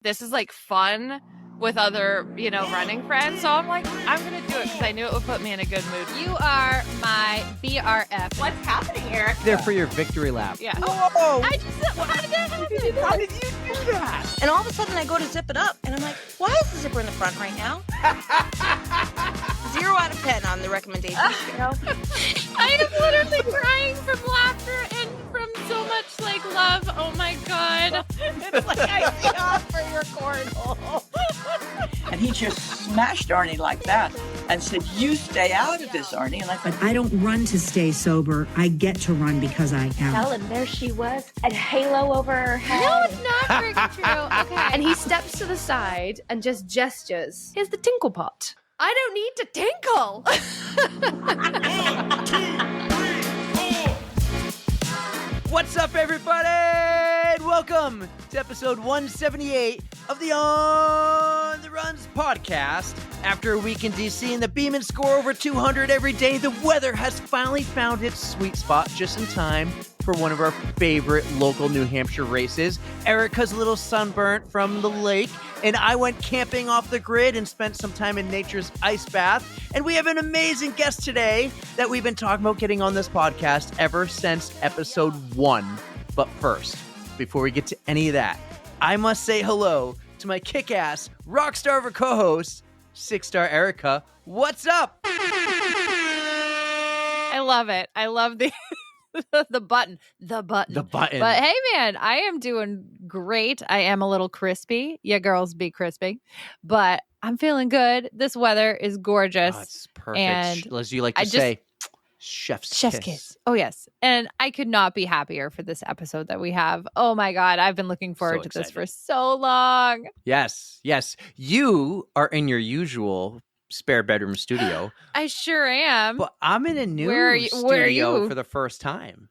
this is like fun with other, running friends. So I'm like, I'm going to do it because I knew it would put me in a good mood. You are my BRF. What's happening, Eric? They're for your victory lap. Yeah. Whoa! How did that happen? How did you do that? And all of a sudden I go to zip it up and I'm like, why is the zipper in the front right now? 0 out of 10 on the recommendations scale. I am literally crying from laughter and from so much love. Oh my God. It's like I see off for your cornhole. And he just smashed Arnie like that and said, "You stay out of this, Arnie." And I thought, I don't run to stay sober. I get to run because I am. Hell, and there she was, a halo over her head. No, it's not very true. Okay. And he steps to the side and just gestures. Here's the tinkle pot. I don't need to tinkle. What's up, everybody? And welcome to episode 178 of the On the Runs podcast. After a week in DC and the Beeman score over 200 every day, the weather has finally found its sweet spot just in time for one of our favorite local New Hampshire races. Erica's a little sunburnt from the lake, and I went camping off the grid and spent some time in nature's ice bath. And we have an amazing guest today that we've been talking about getting on this podcast ever since episode 1. But first, before we get to any of that, I must say hello to my kick-ass rock star of a co-host, 6-star Erika. What's up? I love it. I love the button. The button. But hey, man, I am doing great. I am a little crispy. Yeah, girls be crispy. But I'm feeling good. This weather is gorgeous. Oh, it's perfect. And as you like to say, chef's kiss. Oh, yes. And I could not be happier for this episode that we have. Oh, my God. I've been looking forward to this for so long. Yes. You are in your usual spare bedroom studio. I sure am. But I'm in a new studio where are you? For the first time.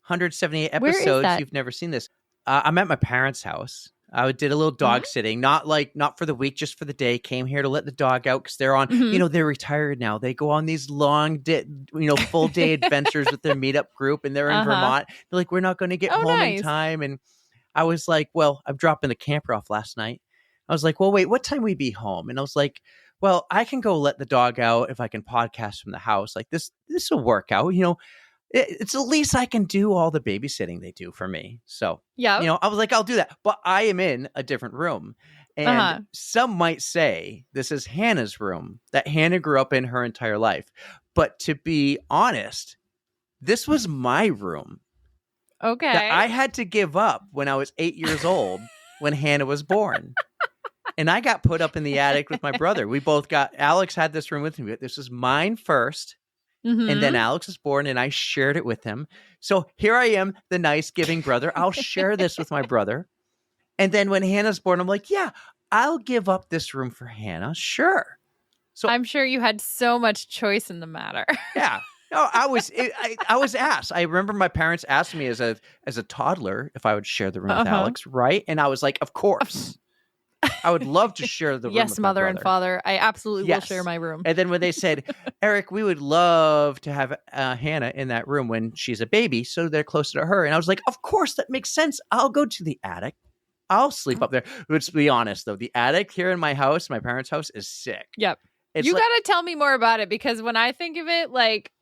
178 Where is episodes. that? You've never seen this. I'm at my parents' house. I did a little dog sitting, not for the week, just for the day. Came here to let the dog out because they're on, they're retired now. They go on these long, full day adventures with their meetup group, and they're in Vermont. They're like, we're not going to get home in time. And I was like, well, I'm dropping the camper off last night. I was like, well, wait, what time we be home? And I was like, well, I can go let the dog out if I can podcast from the house. Like this will work out. It's the least I can do all the babysitting they do for me. So, yeah, I was like, I'll do that. But I am in a different room. And some might say this is Hannah's room that Hannah grew up in her entire life. But to be honest, this was my room. Okay. That I had to give up when I was 8 years old when Hannah was born. And I got put up in the attic with my brother. Alex had this room with me. This was mine first. And then Alex was born and I shared it with him. So here I am, the nice giving brother. I'll share this with my brother. And then when Hannah's born, I'm like, yeah, I'll give up this room for Hannah. Sure. So I'm sure you had so much choice in the matter. Yeah. No, I was asked. I remember my parents asked me as a toddler if I would share the room with Alex, right? And I was like, of course. I would love to share the room yes, with mother my and father. I absolutely will share my room. And then when they said, Eric, we would love to have Hannah in that room when she's a baby, so they're closer to her. And I was like, of course, that makes sense. I'll go to the attic. I'll sleep up there. Let's be honest, though. The attic here in my house, my parents' house, is sick. Yep. You got to tell me more about it because when I think of it,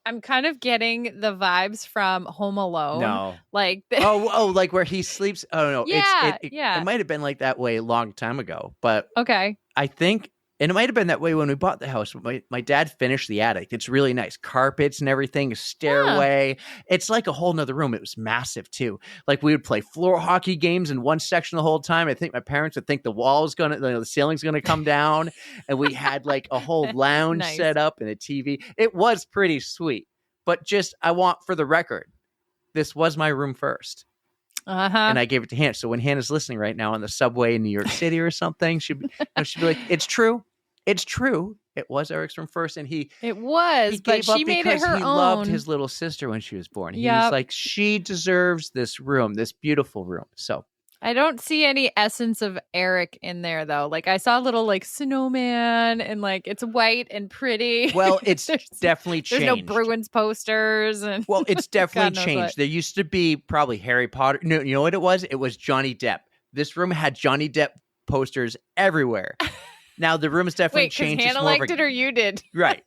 I'm kind of getting the vibes from Home Alone. No. Like like where he sleeps. Oh, no. Yeah, It might have been like that way a long time ago. But okay. I think, and it might have been that way when we bought the house. My dad finished the attic. It's really nice. Carpets and everything, a stairway. It's like a whole nother room. It was massive too. Like we would play floor hockey games in one section the whole time. I think my parents would think the ceiling's going to come down. And we had like a whole lounge set up and a TV. It was pretty sweet. But I want for the record, this was my room first. And I gave it to Hannah. So when Hannah's listening right now on the subway in New York City or something, she'd be like, it's true. It's true. It was Eric's room first. And he but she made it her own. He loved his little sister when she was born. He was like, she deserves this room, this beautiful room. So I don't see any essence of Eric in there, though. Like, I saw a little, snowman, and, it's white and pretty. Well, it's definitely changed. There's no Bruins posters. Well, it's definitely changed. There used to be probably Harry Potter. No, you know what it was? It was Johnny Depp. This room had Johnny Depp posters everywhere. Now, the room's definitely Wait, because changed. Hannah liked it or you did? Right.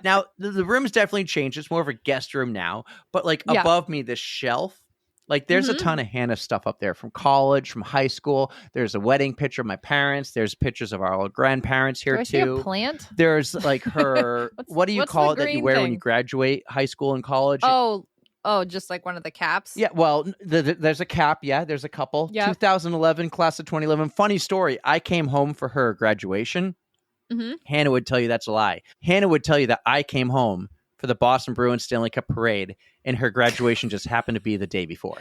Now, the room's definitely changed. It's more of a guest room now. But like above me, this shelf, like there's a ton of Hannah stuff up there from college, from high school. There's a wedding picture of my parents. There's pictures of our old grandparents here Do I too. see a plant? There's like her, what do you call it that you wear when you graduate high school and college? Oh, just like one of the caps? Yeah, well, there's a cap. Yeah, there's a couple. Yep. 2011, class of 2011. Funny story. I came home for her graduation. Hannah would tell you that's a lie. Hannah would tell you that I came home for the Boston Bruins Stanley Cup parade, and her graduation just happened to be the day before.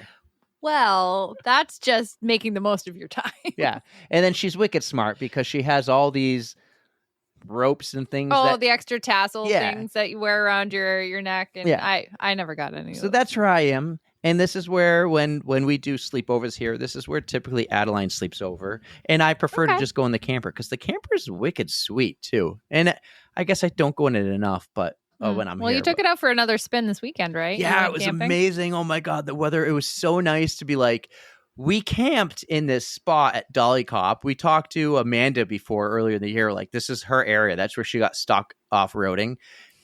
Well, that's just making the most of your time. Yeah, and then she's wicked smart because she has all these ropes and things. The extra tassel things that you wear around your neck, and I never got any of those. So that's where I am. And this is where, when we do sleepovers here, this is where typically Adeline sleeps over. And I prefer to just go in the camper because the camper is wicked sweet, too. And I guess I don't go in it enough, but when I'm here. Well, you took it out for another spin this weekend, right? Yeah, it was amazing. Oh, my God. The weather, it was so nice to be like, we camped in this spot at Dolly Cop. We talked to Amanda earlier in the year, like this is her area. That's where she got stuck off-roading.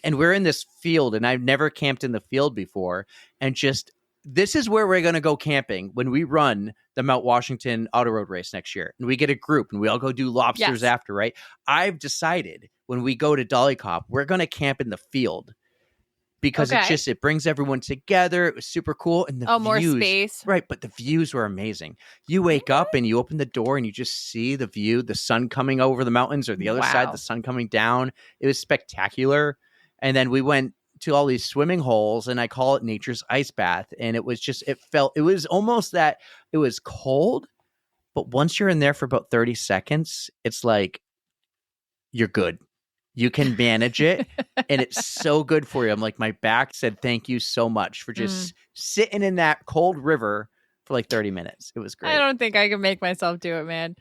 And we're in this field, and I've never camped in the field before. And just, this is where we're going to go camping when we run the Mount Washington Auto Road race next year. And we get a group, and we all go do lobsters after, right? I've decided when we go to Dolly Cop, we're going to camp in the field. Because it brings everyone together. It was super cool. And the views, more space. Right, but the views were amazing. You wake up and you open the door and you just see the view, the sun coming over the mountains, or the other side, the sun coming down. It was spectacular. And then we went to all these swimming holes, and I call it nature's ice bath. And it was just, it was almost that it was cold, but once you're in there for about 30 seconds, it's like, you're good. You can manage it, and it's so good for you. I'm like, my back said thank you so much for just sitting in that cold river for like 30 minutes. It was great. I don't think I can make myself do it, man.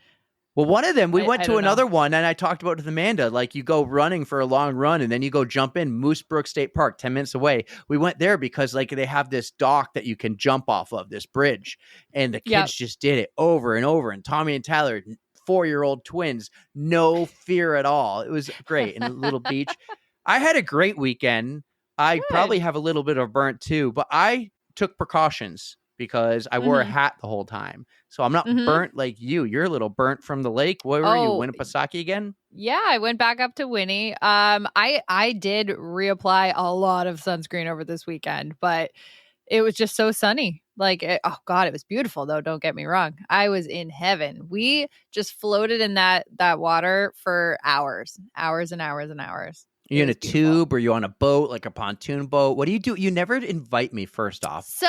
Well, one of them, we went to another one, and I talked about it with Amanda. Like, you go running for a long run, and then you go jump in Moose Brook State Park, 10 minutes away. We went there because, like, they have this dock that you can jump off of, this bridge. And the kids just did it over and over. And Tommy and Tyler, 4-year-old twins, no fear at all. It was great. And a little beach. I had a great weekend. I probably have a little bit of burnt too, but I took precautions because I wore a hat the whole time. So I'm not burnt like you. You're a little burnt from the lake. Where were you? Winnipesaukee again? Yeah, I went back up to Winnie. I did reapply a lot of sunscreen over this weekend, but it was just so sunny. Like, oh God, it was beautiful though. Don't get me wrong. I was in heaven. We just floated in that water for hours and hours and hours. Are you in a tube, or you on a boat, like a pontoon boat? What do you do? You never invite me, first off.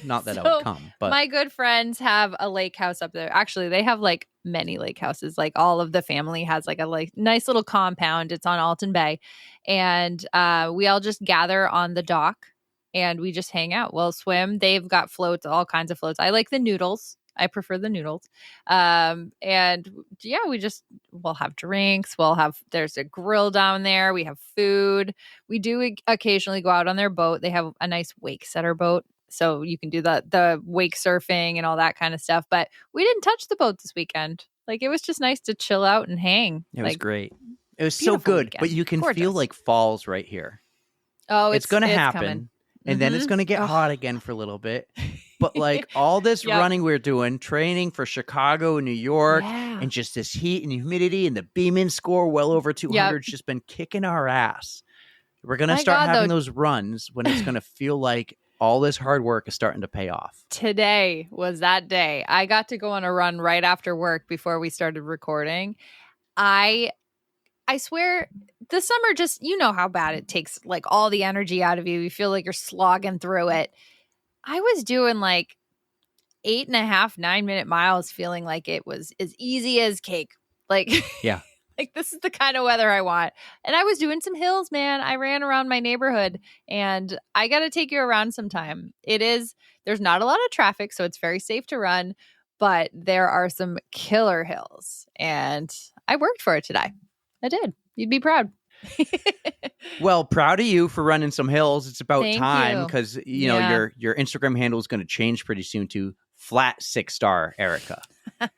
Not that I would come, but my good friends have a lake house up there. Actually, they have like many lake houses. Like, all of the family has like a nice little compound. It's on Alton Bay. And we all just gather on the dock. And we just hang out. We'll swim. They've got floats, all kinds of floats. I like the noodles. I prefer the noodles. And yeah, we'll have drinks. There's a grill down there. We have food. We do occasionally go out on their boat. They have a nice wake setter boat. So you can do the wake surfing and all that kind of stuff. But we didn't touch the boat this weekend. Like, it was just nice to chill out and hang. It was great. It was so good. Weekend. But you can feel like fall's right here. Oh, it's going to happen. Coming. And then it's going to get hot again for a little bit. But like all this running we're doing, training for Chicago and New York, and just this heat and humidity, and the Beeman score well over 200 just been kicking our ass. We're going to start having those runs when it's going to feel like all this hard work is starting to pay off. Today was that day. I got to go on a run right after work before we started recording. I swear, the summer just, you know how bad it takes like all the energy out of you. You feel like you're slogging through it. I was doing like 8.5, 9-minute miles, feeling like it was as easy as cake. Like, like, this is the kind of weather I want. And I was doing some hills, man. I ran around my neighborhood, and I got to take you around sometime. There's not a lot of traffic, so it's very safe to run, but there are some killer hills, and I worked for it today. I did. You'd be proud. Well, proud of you for running some hills. It's about time, because you. know your Instagram handle is going to change pretty soon to flat 6-star Erika.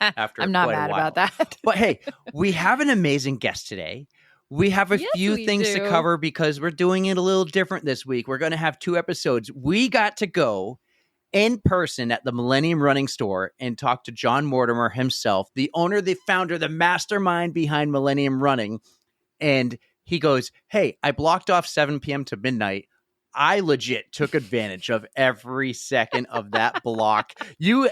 After I'm not quite a mad while. about that. But hey, we have an amazing guest today. We have a few things to cover because we're doing it a little different this week. We're going to have 2 episodes. We got to go in person at the Millennium Running store and talk to John Mortimer himself, the owner, the founder, the mastermind behind Millennium Running. And he goes, hey, I blocked off 7 p.m. to midnight. I legit took advantage of every second of that block. You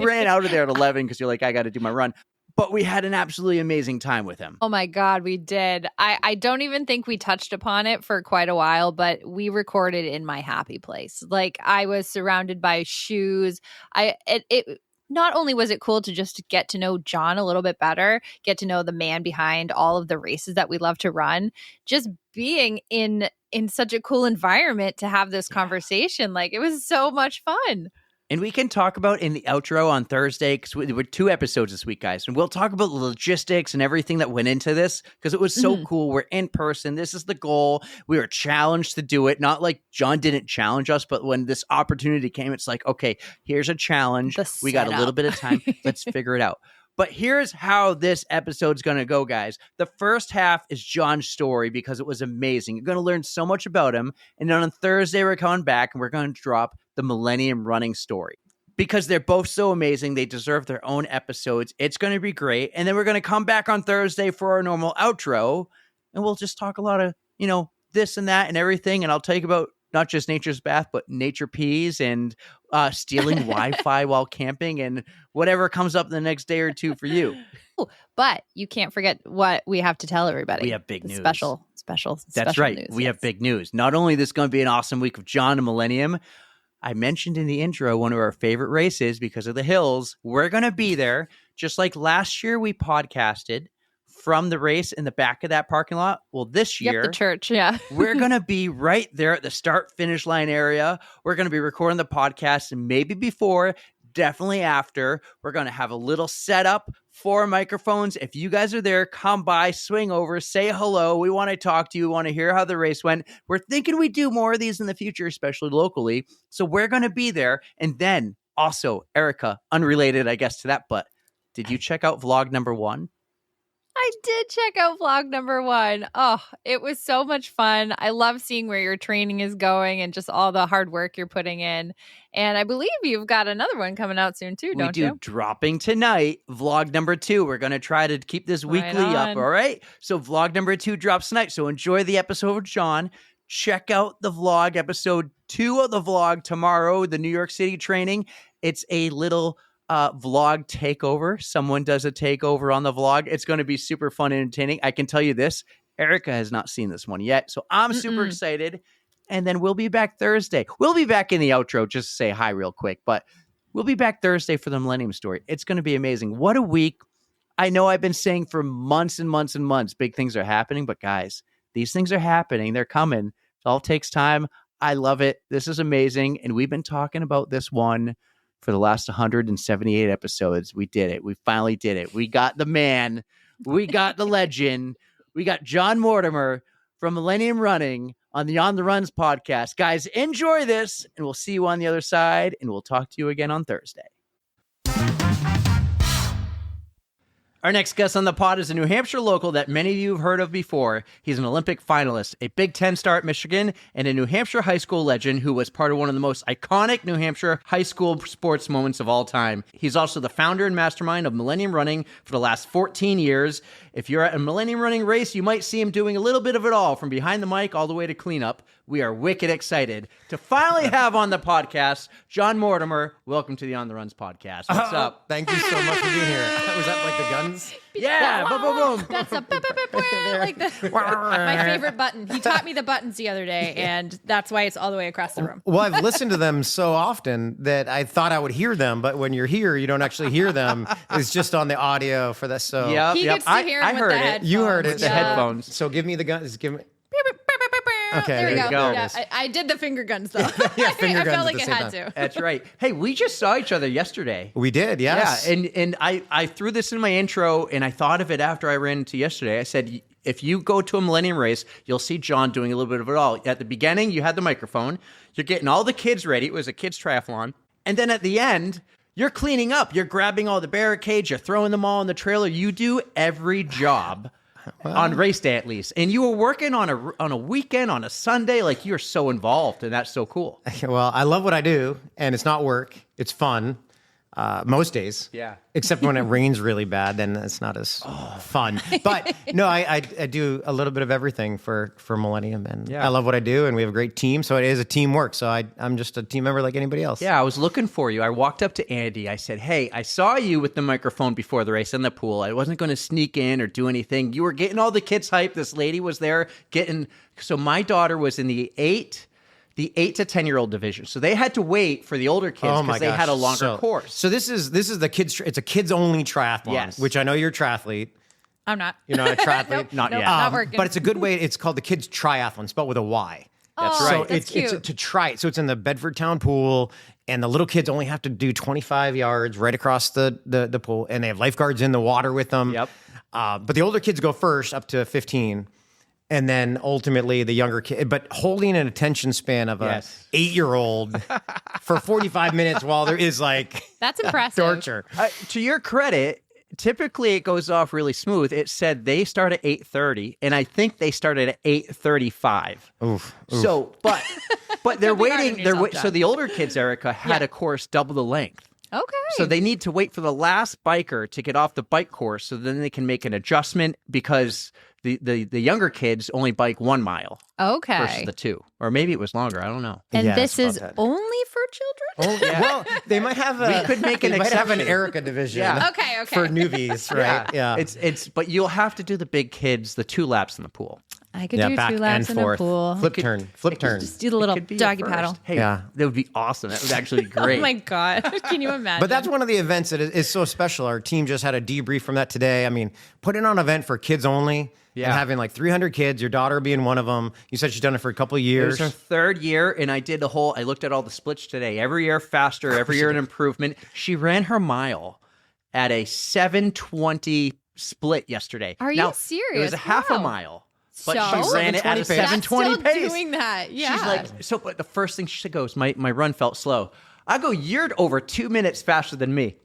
ran out of there at 11 because you're like, I got to do my run. But we had an absolutely amazing time with him. Oh my God, we did. I don't even think we touched upon it for quite a while, but we recorded in my happy place. Like, I was surrounded by shoes. It not only was it cool to just get to know John a little bit better, get to know the man behind all of the races that we love to run, just being in such a cool environment to have this conversation. Like, it was so much fun. And we can talk about in the outro on Thursday, because there were 2 episodes this week, guys. And we'll talk about the logistics and everything that went into this, because it was so cool. We're in person. This is the goal. We were challenged to do it. Not like John didn't challenge us, but when this opportunity came, it's like, okay, here's a challenge. We got a little bit of time. Let's figure it out. But here's how this episode's going to go, guys. The first half is John's story because it was amazing. You're going to learn so much about him. And then on Thursday, we're coming back and we're going to drop the Millennium Running story because they're both so amazing. They deserve their own episodes. It's going to be great. And then we're going to come back on Thursday for our normal outro. And we'll just talk a lot of, this and that and everything. And I'll tell you about not just Nature's Bath, but nature peas and stealing Wi-Fi while camping and whatever comes up the next day or 2 for you. But you can't forget what we have to tell everybody. We have big news. Special That's right. news. We have big news. Not only is this going to be an awesome week of John and Millennium, I mentioned in the intro one of our favorite races because of the hills. We're going to be there. Just like last year we podcasted from the race in the back of that parking lot. Well, this year, the church, yeah. we're going to be right there at the start-finish line area. We're going to be recording the podcast, and maybe before, definitely after. We're going to have a little setup, 4 microphones. If you guys are there, come by, swing over, say hello. We want to talk to you. We want to hear how the race went. We're thinking we do more of these in the future, especially locally. So we're going to be there. And then also, Erika, unrelated, I guess, to that, but did you check out vlog number 1? I did check out vlog number 1. Oh, it was so much fun. I love seeing where your training is going and just all the hard work you're putting in. And I believe you've got another one coming out soon too, don't you? Dropping tonight, vlog number 2. We're going to try to keep this weekly up, all right? So vlog number 2 drops tonight. So enjoy the episode with John. Check out the vlog, episode 2 of the vlog tomorrow, the New York City training. It's a little vlog takeover. Someone does a takeover on the vlog. It's going to be super fun and entertaining. I can tell you this, Erika has not seen this one yet, so I'm super excited. And then we'll be back Thursday. We'll be back in the outro just to say hi real quick, but we'll be back Thursday for the Millennium story. It's going to be amazing. What a week. I know I've been saying for months and months and months, big things are happening, but guys, these things are happening. They're coming. It all takes time. I love it. This is amazing. And we've been talking about this one for the last 178 episodes. We did it. We finally did it. We got the man. We got the legend. We got John Mortimer from Millennium Running on the On the Runs podcast. Guys, enjoy this, and we'll see you on the other side, and we'll talk to you again on Thursday. Our next guest on the pod is a New Hampshire local that many of you have heard of before. He's an Olympic finalist, a Big Ten star at Michigan, and a New Hampshire high school legend who was part of one of the most iconic New Hampshire high school sports moments of all time. He's also the founder and mastermind of Millennium Running for the last 14 years. If you're at a Millennium Running race, you might see him doing a little bit of it all, from behind the mic all the way to cleanup. We are wicked excited to finally have on the podcast John Mortimer. Welcome to the On the Runs podcast. What's up? Thank you so much for being here. Was that like the guns? Yeah, boom, boom, boom. That's a like my favorite button. He taught me the buttons the other day, and that's why it's all the way across the room. Well, I've listened to them so often that I thought I would hear them, but when you're here, you don't actually hear them. It's just on the audio for this. So he gets to hear them with the headphones. You heard it. With the headphones. So give me the guns. Give me. Okay, there you go. Yeah, I did the finger guns though. Yeah, finger guns. I felt like it had to. That's right. Hey, we just saw each other yesterday. We did, yes. Yeah, and I threw this in my intro, and I thought of it after I ran into yesterday. I said, if you go to a Millennium race, you'll see John doing a little bit of it all. At the beginning, you had the microphone. You're getting all the kids ready. It was a kids triathlon. And then at the end, You're cleaning up. You're grabbing all the barricades. You're throwing them all in the trailer. You do every job on race day, at least. And you were working on a weekend, on a Sunday. Like, you're so involved, and that's so cool. Well, I love what I do, and it's not work. It's fun. Most days. Yeah. Except when it rains really bad, then it's not as fun. But no, I do a little bit of everything for Millennium, and I love what I do, and we have a great team, so it is a teamwork. So I'm just a team member like anybody else. Yeah, I was looking for you. I walked up to Andy. I said, hey, I saw you with the microphone before the race in the pool. I wasn't going to sneak in or do anything. You were getting all the kids hyped. This lady was there getting... So my daughter was in the 8 to 10-year-old division. So they had to wait for the older kids because they had a longer course. So this is the kids. It's a kids-only triathlon, which I know you're a triathlete. I'm not. You're not a triathlete? Not yet. Not working. But it's a good way. It's called the Kids Triathlon, spelled with a Y. That's Oh, right. So that's cute. it's to try it. So it's in the Bedford Town pool, and the little kids only have to do 25 yards right across the pool, and they have lifeguards in the water with them. Yep. But the older kids go first, up to 15. And then ultimately the younger kid, but holding an attention span of a 8-year-old for 45 minutes while there is like That's impressive. torture. To your credit, typically it goes off really smooth. It said they start at 8:30, and I think they started at 8:35. Oof. So, but they're Don't be hard on waiting. yourself, So the older kids, Erica, had a course double the length. Okay. So they need to wait for the last biker to get off the bike course, so then they can make an adjustment because the younger kids only bike 1 mile Okay. versus the 2, or maybe it was longer. I don't know. And Yeah, this it's is about that. only for children? Oh, well, they might have We could make an they might have an exception. Erica division. Yeah. Okay. For newbies, right? Yeah. It's but you'll have to do the big kids, the 2 laps in the pool. I could do back 2 laps and in forth. a pool. Flip turn. Just do the little Could be your doggy first. paddle. Hey, Yeah. that would be awesome. That would actually be great. Oh my God. Can you imagine? But that's one of the events that is so special. Our team just had a debrief from that today. I mean, putting on an event for kids only and having like 300 kids, your daughter being one of them. You said she's done it for a couple of It years. was her 3rd year, and I looked at all the splits today. Every year faster, every year an improvement. She ran her mile at a 7:20 split yesterday. Are Now, you serious? It was a half a Wow. mile. But So? she ran it at a 7:20 pace. 7:20 Still pace. doing that. Yeah. She's like, but the first thing she goes, my run felt slow. I go, you're over 2 minutes faster than me.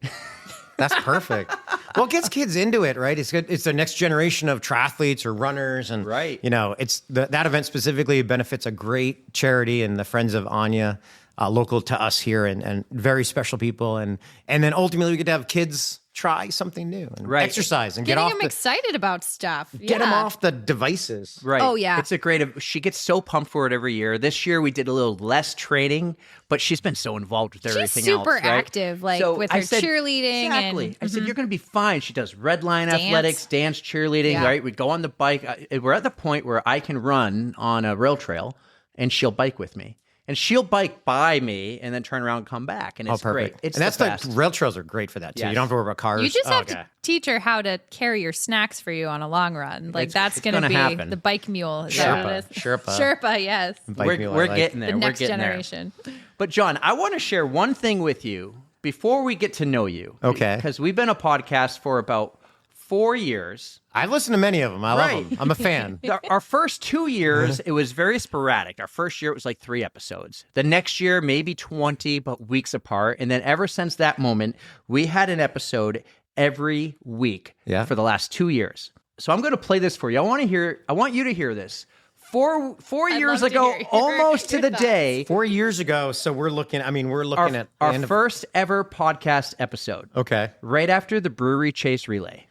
That's perfect. Well, it gets kids into it, right? It's good. It's the next generation of triathletes or runners, and you know, it's that event specifically benefits a great charity and the Friends of Anya, local to us here, and very special people, and then ultimately we get to have kids try something new and exercise and Getting get them off excited about stuff. get them off the devices. Right. Oh, yeah. It's a great, she gets so pumped for it every year. This year we did a little less training, but she's been so involved with everything She's else. super right? active, like So with I her said, cheerleading. Exactly. And, I said, you're going to be fine. She does red line Dance. athletics, dance, cheerleading, Yeah. right? We'd go on the bike. We're at the point where I can run on a rail trail and she'll bike with me. And she'll bike by me and then turn around and come back. And it's great. It's and that's the best. rail trails are great for that too. Yes. You don't have to worry about cars. You just have to teach her how to carry your snacks for you on a long run. Like that's going to gonna be happen. the bike mule. Is that what it is? Sherpa. Yes. We're getting there. The next we're getting generation. there. But John, I want to share one thing with you before we get to know you. Okay. Because we've been a podcast for about 4 years. I've listened to many of them. I love them. I'm a fan. Our first 2 years, it was very sporadic. Our first year, it was like 3 episodes. The next year, maybe 20, but weeks apart. And then ever since that moment, we had an episode every week for the last 2 years. So I'm going to play this for you. I want you to hear this. Four years ago, almost to the day. 4 years ago. So we're looking at the our end of first ever podcast episode. Okay. Right after the Brewery Chase Relay.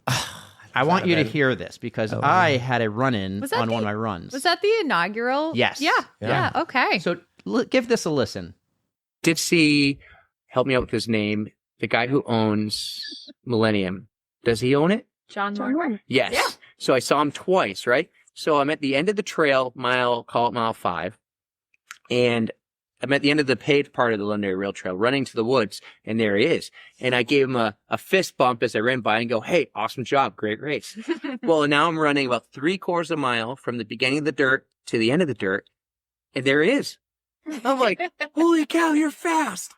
I want you to hear this because I had a run-in on one of my runs. Was that the inaugural? Yes. Yeah. Okay. So give this a listen. Did see, help me out with his name, the guy who owns Millennium. Does he own it? John Mortimer. Yes. Yeah. So I saw him twice, right? So I'm at the end of the trail, call it mile 5. And I'm at the end of the paved part of the Londonderry Rail Trail, running to the woods, and there he is. And I gave him a fist bump as I ran by and go, hey, awesome job, great race. Well, now I'm running about 3/4 of a mile from the beginning of the dirt to the end of the dirt, and there he is. I'm like, holy cow, you're fast.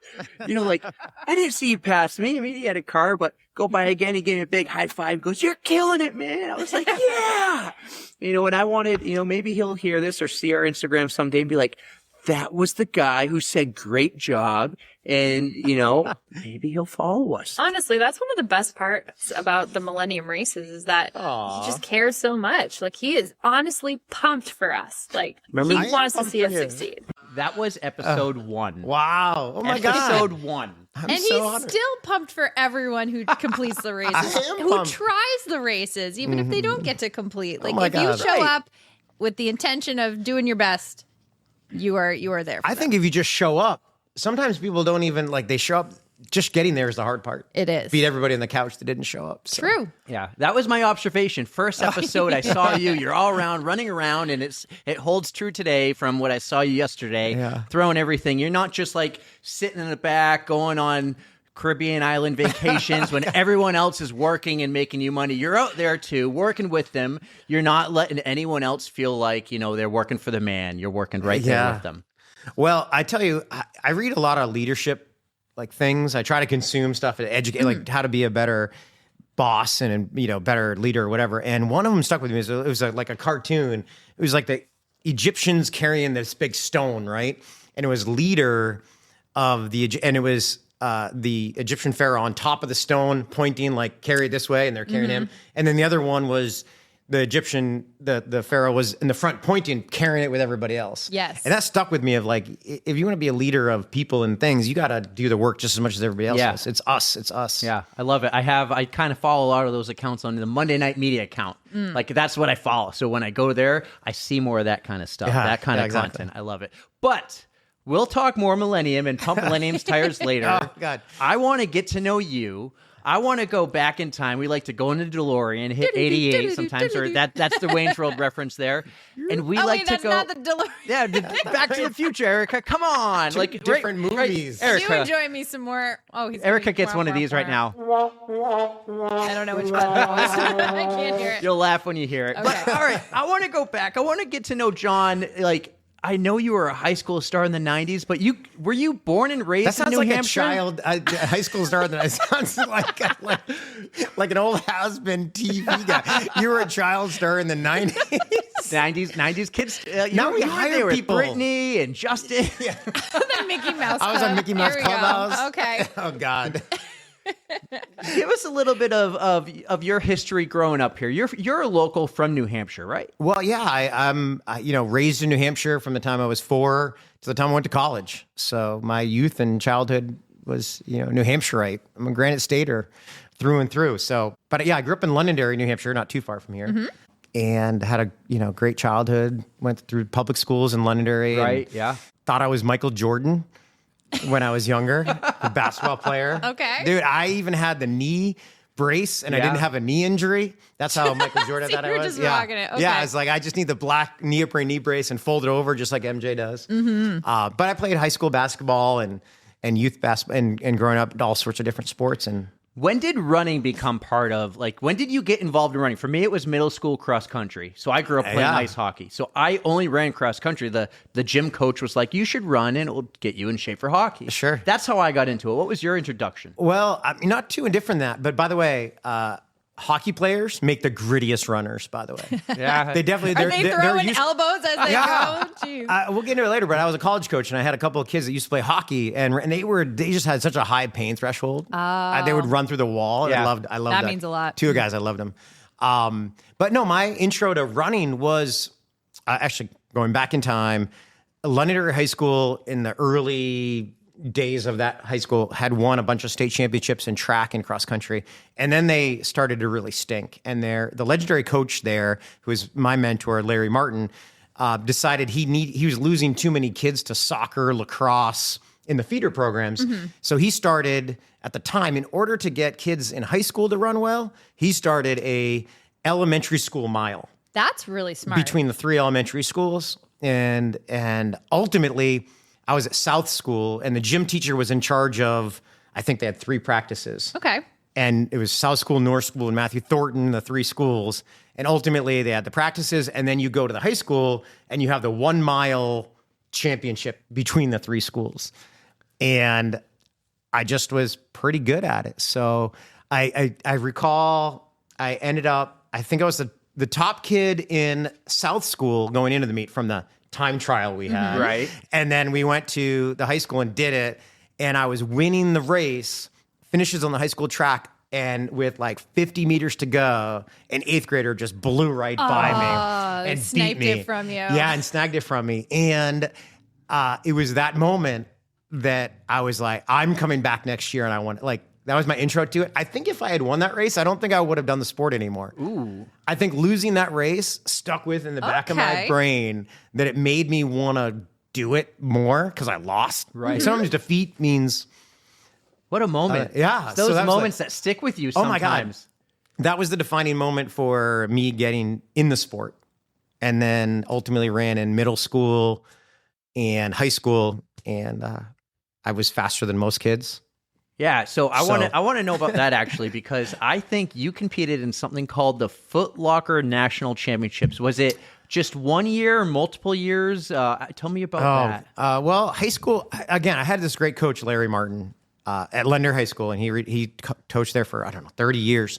You know, like, I didn't see you pass me. I mean, he had a car, but go by again. He gave me a big high five, goes, you're killing it, man. I was like, yeah. You know, and I wanted, maybe he'll hear this or see our Instagram someday and be like, that was the guy who said, great job. And, maybe he'll follow us. Honestly, that's one of the best parts about the Millennium Races is that he just cares so much. Like, he is honestly pumped for us. Like, he wants to see us succeed. That was episode 1. Wow. Oh, my God. Episode 1. And he's still pumped for everyone who completes the races, who tries the races, even if they don't get to complete. Like, if you show up with the intention of doing your best, you are there. I think if you just show up, sometimes people don't even they show up. Just getting there is the hard part. It is. Beat everybody on the couch that didn't show up. So. True. Yeah, that was my observation. First episode, I saw you. You're all around, running around, and it holds true today from what I saw you yesterday. Throwing everything. You're not just sitting in the back, going on Caribbean island vacations when everyone else is working and making you money. You're out there too, working with them. You're not letting anyone else feel like they're working for the man. You're working right there with them. Well, I tell you, I read a lot of leadership things. I try to consume stuff and educate, how to be a better boss and better leader or whatever. And one of them stuck with me. It was like a cartoon. It was like the Egyptians carrying this big stone, right? And it was leader of and it was the Egyptian pharaoh on top of the stone, pointing carry it this way, and they're carrying him. And then the other one was the Egyptian, the pharaoh was in the front pointing, carrying it with everybody else. Yes. And that stuck with me of if you want to be a leader of people and things, you got to do the work just as much as everybody else does. It's us. It's us. Yeah, I love it. I kind of follow a lot of those accounts on the Monday Night Media account. That's what I follow. So when I go there, I see more of that kind of stuff, that kind of content. I love it. But we'll talk more Millennium and pump Millennium's tires later. Oh, God. I want to get to know you. I want to go back in time. We like to go into DeLorean, hit 88 sometimes, or that's the Wayne's World reference there. And we like to go. Not the DeLorean. Yeah, Back to the Future, Erica. Come on, different movies. Erica, you enjoy me some more. Oh, Erica gets one of these right now. I don't know which button it was. I can't hear it. You'll laugh when you hear it. Okay. But all right, I want to go back. I want to get to know John. I know you were a high school star in the 90s, but were you born and raised in New Hampshire? A high school star. That sounds like an old has-been TV guy. You were a child star in the 90s. 90s kids. Now we hire people. With Brittany and Justin. The Mickey Mouse Club. I was on Mickey Mouse Clubhouse. Okay. Oh, God. Give us a little bit of your history growing up here. You're a local from New Hampshire, right? Well, yeah, I'm raised in New Hampshire from the time I was 4 to the time I went to college. So my youth and childhood was New Hampshireite. I'm a Granite Stater through and through. So, but yeah, I grew up in Londonderry, New Hampshire, not too far from here, and had a great childhood. Went through public schools in Londonderry. Right. Yeah. Thought I was Michael Jordan when I was younger, the basketball player. Okay. Dude, I even had the knee brace and I didn't have a knee injury. That's how Michael Jordan thought I was. Just rocking it. Okay. Yeah, it's I just need the black neoprene knee brace and fold it over just like MJ does. But I played high school basketball and youth basketball and growing up all sorts of different sports. And when did running become part of, when did you get involved in running? For me, it was middle school cross country. So I grew up playing ice hockey. So I only ran cross country. The gym coach was like, you should run and it will get you in shape for hockey. Sure. That's how I got into it. What was your introduction? Well, I mean, not too indifferent that, but by the way, hockey players make the grittiest runners, by the way. Yeah. They definitely, Are they throwing elbows as they go? Jeez. We'll get into it later, but I was a college coach and I had a couple of kids that used to play hockey and they just had such a high pain threshold. They would run through the wall. And I loved that. That means a lot. Two guys, I loved them. But no, my intro to running was actually going back in time. Londonderry High School in the early days of that high school had won a bunch of state championships in track and cross country. And then they started to really stink. And the legendary coach there, who was my mentor, Larry Martin, decided he was losing too many kids to soccer, lacrosse in the feeder programs. So he started at the time, in order to get kids in high school to run well, he started a elementary school mile. That's really smart. Between the 3 elementary schools. And ultimately, I was at South School, and the gym teacher was in charge of, I think they had 3 practices. Okay. And it was South School, North School, and Matthew Thornton, the 3 schools. And ultimately, they had the practices, and then you go to the high school, and you have the 1 mile championship between the 3 schools. And I just was pretty good at it. So I recall I ended up, I think I was the top kid in South School going into the meet from the time trial we had. Right. And then we went to the high school and did it. And I was winning the race, finishes on the high school track. And with like 50 meters to go, an 8th grader just blew right by me and sniped beat me. it from you. Yeah, and snagged it from me. And it was that moment that I was like, I'm coming back next year, and I want that was my intro to it. I think if I had won that race, I don't think I would have done the sport anymore. Ooh. I think losing that race stuck with in the back of my brain that it made me want to do it more because I lost. Right. Sometimes defeat means. What a moment. Yeah. It's those moments that stick with you sometimes. Oh my God. That was the defining moment for me getting in the sport. And then ultimately ran in middle school and high school. And I was faster than most kids. Yeah, so I want to know about that actually, because I think you competed in something called the Foot Locker National Championships. Was it just 1 year, multiple years? Tell me about that. Well, high school, again, I had this great coach, Larry Martin, at Lender High School, and he coached there for, 30 years.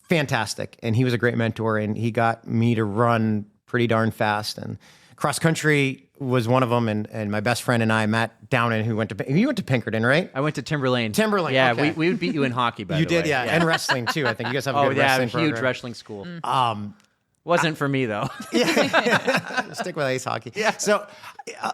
Fantastic. And he was a great mentor, and he got me to run pretty darn fast. And cross country was one of them, and my best friend and I, Matt Downen, you went to Pinkerton, right? I went to Timberlane. Yeah, okay. we would beat you in hockey, by the way. You did, yeah, and wrestling too. I think you guys have a good wrestling program. Huge wrestling school. Wasn't for me though. Yeah, stick with ice hockey. Yeah. So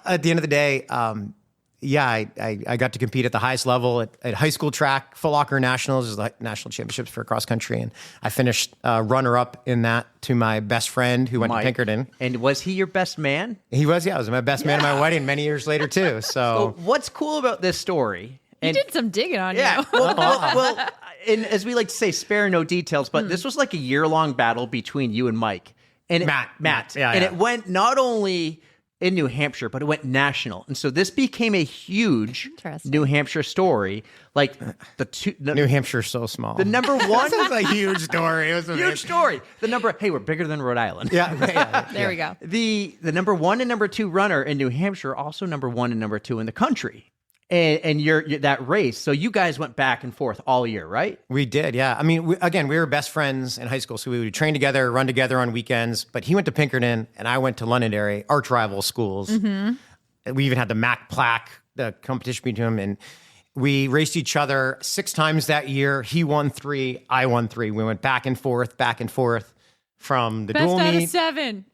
at the end of the day, I got to compete at the highest level at high school track. Foot Locker Nationals is the national championships for cross country, and I finished runner-up in that to my best friend who went to Pinkerton. And was he your best man? He was, yeah. He was my best man at my wedding many years later too. So what's cool about this story? You did some digging on you. Well, and as we like to say, spare no details, but this was like a year-long battle between you and Mike. And Matt. Yeah, and it went not only in New Hampshire, but it went national. And so this became a huge New Hampshire story. Like New Hampshire's so small. The number one. This is a huge story. It was a huge story. We're bigger than Rhode Island. Yeah. There we go. The number 1 and number 2 runner in New Hampshire, also number 1 and number 2 in the country. And you're that race. So you guys went back and forth all year, right? We did, yeah. I mean, we were best friends in high school, so we would train together, run together on weekends. But he went to Pinkerton, and I went to Londonderry, arch rival schools. Mm-hmm. We even had the MAC plaque, the competition between them, and we raced each other 6 times that year. He won 3, I won 3. We went back and forth from the dual meet. Best out of 7.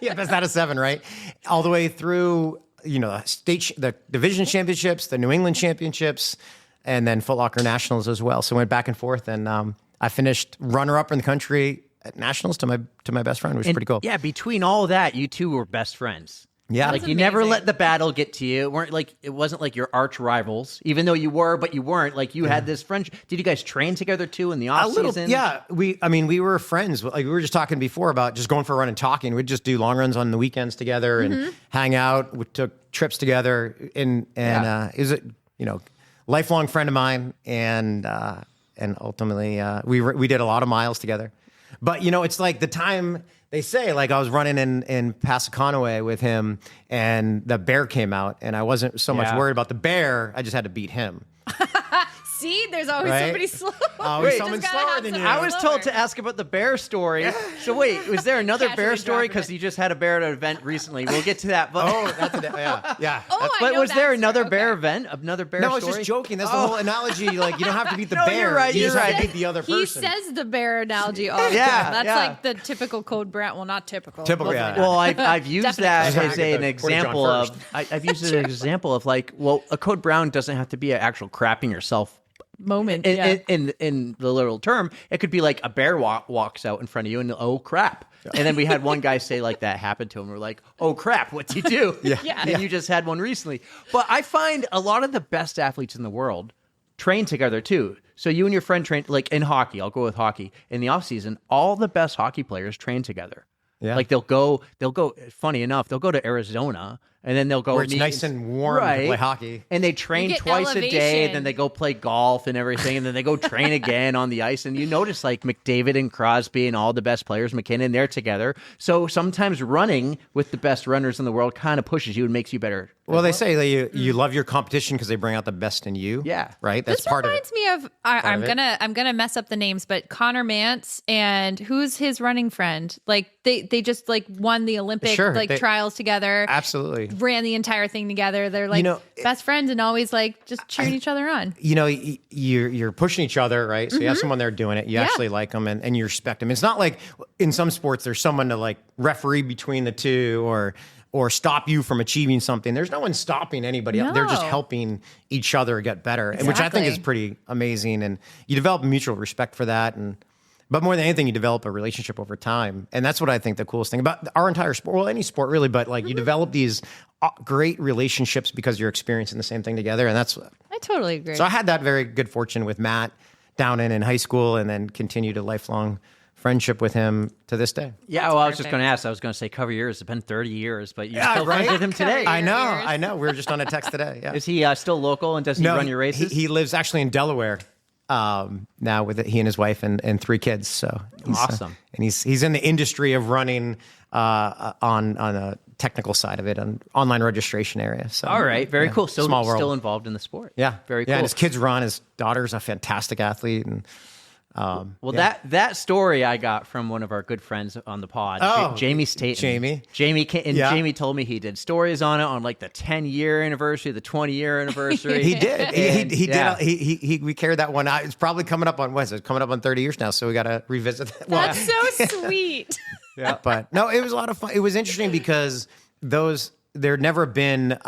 Yeah, best out of 7, right? All the way through. The division championships, the New England championships, and then Foot Locker Nationals as well. So went back and forth, and I finished runner-up in the country at Nationals to my best friend, which was pretty cool. Yeah, between all that, you two were best friends. Yeah, like you never let the battle get to you. It wasn't like your arch rivals, even though you were, but you weren't. Like you had this friendship. Did you guys train together too in the off season? Yeah, we were friends. Like we were just talking before about just going for a run and talking. We'd just do long runs on the weekends together and hang out. We took trips together, and it was a lifelong friend of mine, and ultimately we did a lot of miles together. But it's like the time. They say, like, I was running in Passaconaway with him, and the bear came out, and I wasn't so much worried about the bear. I just had to beat him. See, there's always somebody slow. Always someone slower than you. I was told to ask about the bear story. So wait, was there another bear story? Because you just had a bear at an event recently. We'll get to that. But yeah. But was there another bear event? Another bear story? No, I was just joking. That's the whole analogy. Like, you don't have to beat the bear. You're right. You just have to beat the other person. He says the bear analogy all the time. That's like the typical Code Brant. Well, not typical. Well, I've used that as an example of. I've used it as an example of like, well, a Code Brown doesn't have to be an actual crapping yourself moment. In the literal term, it could be like a bear walks out in front of you and oh crap. And then we had one guy say like that happened to him. We're like, oh crap, what's he do? And you just had one recently. But I find a lot of the best athletes in the world train together too. So you and your friend train, like in hockey, I'll go with hockey. In the off season, all the best hockey players train together. Yeah. Like they'll go, funny enough, they'll go to Arizona And then they'll go where it's meet nice and warm to play hockey. And they train twice a day, and then they go play golf and everything, and then they go train again on the ice. And you notice like McDavid and Crosby and all the best players, McKinnon, they're together. So sometimes running with the best runners in the world kind of pushes you and makes you better. Well, they say that you love your competition because they bring out the best in you. Yeah. Right? That's this part of it. This reminds me of I'm gonna mess up the names, but Connor Mantz and who's his running friend? Like they just like won the Olympic trials together. Absolutely. Ran the entire thing together. They're like best friends and always like just cheering each other on. You're pushing each other, right? So you have someone there doing it. You actually like them and you respect them. It's not like in some sports there's someone to like referee between the two or stop you from achieving something. There's no one stopping anybody else. They're just helping each other get better, which I think is pretty amazing. And you develop mutual respect for that. But more than anything, you develop a relationship over time. And that's what I think the coolest thing about our entire sport, well, any sport really, but like you develop these great relationships because you're experiencing the same thing together. And that's... I totally agree. So I had that very good fortune with Matt down in high school and then continued a lifelong friendship with him to this day. Yeah, well, I was just going to ask. I was going to say cover years. It's been 30 years, but you're still friends with him today. I know. We were just on a text today. Yeah. Is he still local and does he run your races? He lives actually in Delaware now with he and his wife and 3 kids. So awesome. And he's in the industry of running on a technical side of it, an online registration area. So all right, very cool. So small world. Still involved in the sport. Yeah, very cool. Yeah, and his kids run. His daughter's a fantastic athlete and. That story I got from one of our good friends on the pod, Jamie Staten. Jamie told me he did stories on it on like the 10-year anniversary, the 20-year anniversary. He did. He did. We carried that one out. It's probably coming up on coming up on 30 years now. So we got to revisit that. That's so sweet. Yeah, but no, it was a lot of fun. It was interesting because there'd never been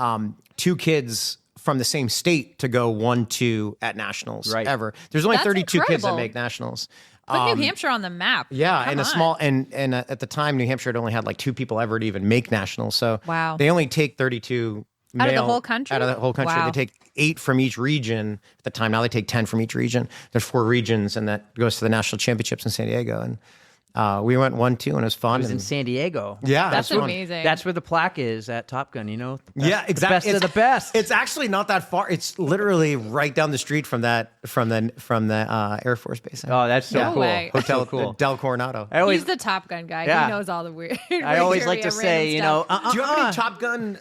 2 kids from the same state to go 1-2 at nationals ever. There's only 32 kids that make nationals. Put New Hampshire on the map. Yeah, and a small and at the time New Hampshire had only had like 2 people ever to even make nationals. So they only take 32 out of the whole country. Out of the whole country, they take 8 from each region at the time. Now they take 10 from each region. There's 4 regions, and that goes to the national championships in San Diego. And we went 1-2, and it was fun. It was in San Diego. Yeah, that's amazing. That's where the plaque is at Top Gun. Yeah, exactly. The best of the best. It's actually not that far. It's literally right down the street from the Air Force Base. Oh, that's so cool. Way. Hotel so cool. Del Coronado. He's the Top Gun guy. Yeah. He knows all the weird. I always like to say, do you have any Top Gun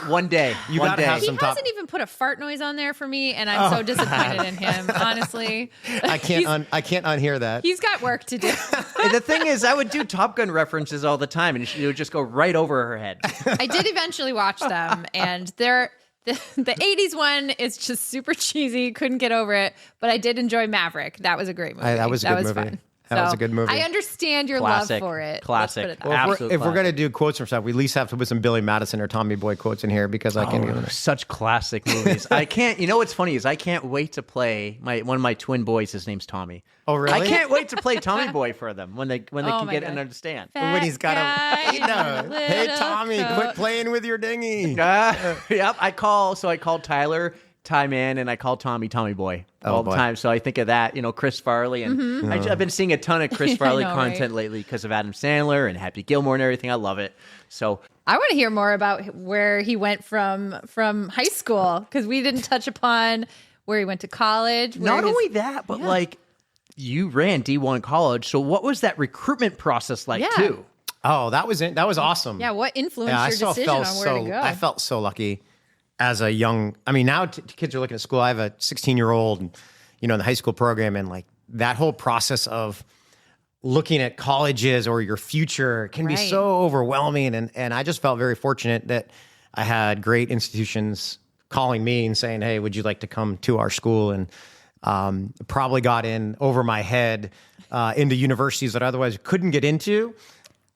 One day. You gotta have he some hasn't even put a fart noise on there for me, and I'm so disappointed in him. Honestly, I can't unhear that. He's got work to do. And the thing is, I would do Top Gun references all the time, and it would just go right over her head. I did eventually watch them, and the 80s one is just super cheesy. Couldn't get over it, but I did enjoy Maverick. That was a great movie. That was a good movie. Fun. That was a good movie. I understand your love for it. Classic. Well, if we're going to do quotes from stuff, we at least have to put some Billy Madison or Tommy Boy quotes in here because I can't give them. Such classic movies. I can't. You know what's funny is I can't wait to play one of my twin boys. His name's Tommy. Oh, really? I can't wait to play Tommy Boy for them when they can get and understand. When he's got hey Tommy, quit playing with your dinghy. Yep. I called Tyler Ty Man, and I call Tommy Boy all the time. So I think of that, Chris Farley. And I've been seeing a ton of Chris Farley content lately because of Adam Sandler and Happy Gilmore and everything. I love it. So I want to hear more about where he went from high school, because we didn't touch upon where he went to college. Not only that, but you ran D1 college. So what was that recruitment process like too? Oh, that was awesome. Yeah, what influenced your decision on where to go? I felt so lucky. As a young, now kids are looking at school. I have a 16-year-old, in the high school program, and like that whole process of looking at colleges or your future can be so overwhelming. And I just felt very fortunate that I had great institutions calling me and saying, "Hey, would you like to come to our school?" And probably got in over my head into universities that I otherwise couldn't get into.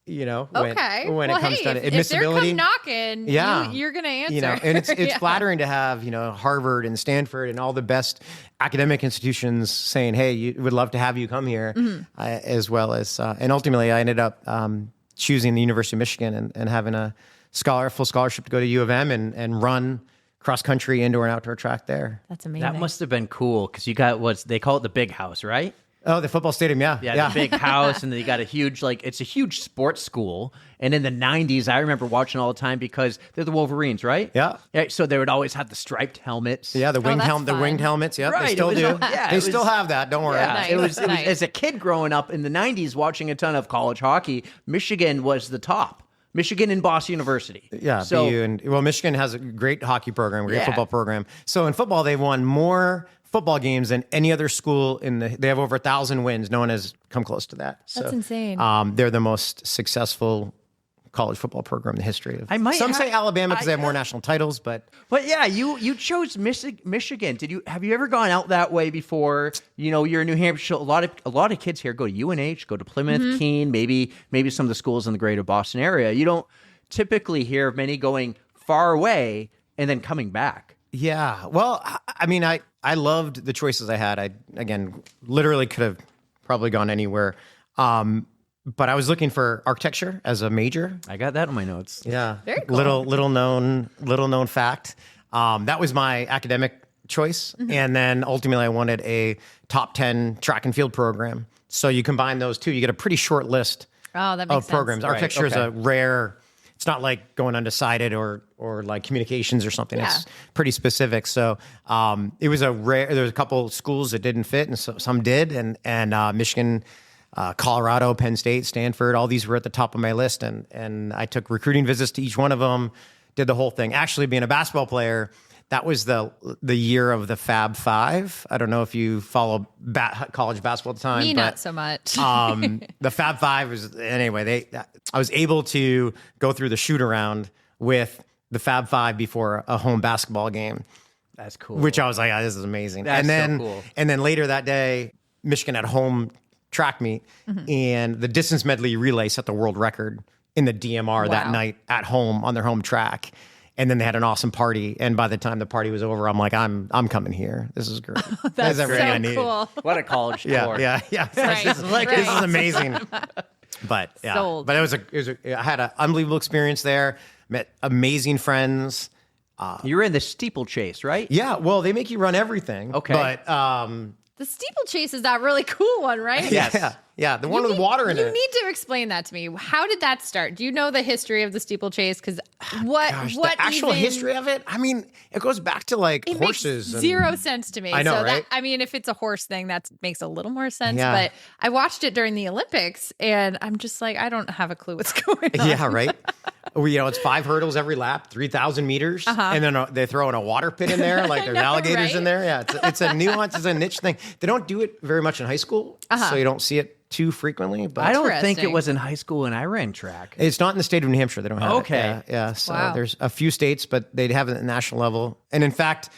When it comes to admissibility. If they're come knocking, you're going to answer. And it's flattering to have, Harvard and Stanford and all the best academic institutions saying, hey, would love to have you come here, as well as, and ultimately I ended up choosing the University of Michigan and having a full scholarship to go to U of M and run cross country, indoor and outdoor track there. That's amazing. That must have been cool because you got they call it the big house, right? Oh, the football stadium, yeah. Yeah, the big house, and then you got a huge, it's a huge sports school. And in the 90s, I remember watching all the time because they're the Wolverines, right? Yeah. So they would always have the striped helmets. Yeah, the winged helmets. Yep, right, they still do. Yeah, they still have that. Don't worry. Yeah, it was as a kid growing up in the 90s, watching a ton of college hockey. Michigan was the top. Michigan and Boston University. Yeah, so Michigan has a great hockey program, great football program. So in football, they've won more football games than any other school they have over 1,000 wins. No one has come close to that. That's insane. They're the most successful college football program in the history of. Some say Alabama because they have more national titles, but yeah, you chose Michigan. Have you ever gone out that way before? You're in New Hampshire. A lot of kids here go to UNH, go to Plymouth, Keene, maybe some of the schools in the greater Boston area. You don't typically hear of many going far away and then coming back. Yeah. Well, I mean, I loved the choices I had. I, again, literally could have probably gone anywhere. But I was looking for architecture as a major. I got that on my notes. Yeah. Very cool. Little known fact. That was my academic choice. And then ultimately I wanted a top 10 track and field program. So you combine those two, you get a pretty short list of programs. Sense. Architecture is a rare. It's not like going undecided or like communications or something. Yeah. It's pretty specific. So it was there was a couple schools that didn't fit, and some did. And Michigan, Colorado, Penn State, Stanford, all these were at the top of my list. And I took recruiting visits to each one of them, did the whole thing. Actually, being a basketball player, that was the year of the Fab Five. I don't know if you follow college basketball at the time. Me, not so much. The Fab Five was, anyway, I was able to go through the shoot around with the Fab Five before a home basketball game. That's cool. Which I was like, this is amazing. That's so cool. And then later that day, Michigan had home track meet, and the distance medley relay set the world record in the DMR that night at home on their home track. And then they had an awesome party. And by the time the party was over, I'm like, I'm coming here. This is great. That's everything I so need. cool. What a college tour. Yeah. Right. This is amazing. But yeah, Sold. but I had an unbelievable experience there. Met amazing friends. You were in the steeplechase, right? Yeah. Well, they make you run everything. Okay. But The steeplechase is that really cool one, right? Yes. Yeah. The one with water in it. You need to explain that to me. How did that start? Do you know the history of the steeplechase? Because what the actual history of it? I mean, it goes back to like it horses. Makes zero sense to me. I know, so right? If it's a horse thing, that makes a little more sense. Yeah. But I watched it during the Olympics, and I'm just like, I don't have a clue what's going on. Yeah, right. It's 5 hurdles every lap, 3,000 meters, and then they throw in a water pit in there, like there's alligators in there. Yeah, it's a nuance, it's a niche thing. They don't do it very much in high school, so you don't see it too frequently. But I don't think it was in high school when I ran track. It's not in the state of New Hampshire. They don't have Okay. it. Yeah. So there's a few states, but they have it at the national level. And in fact,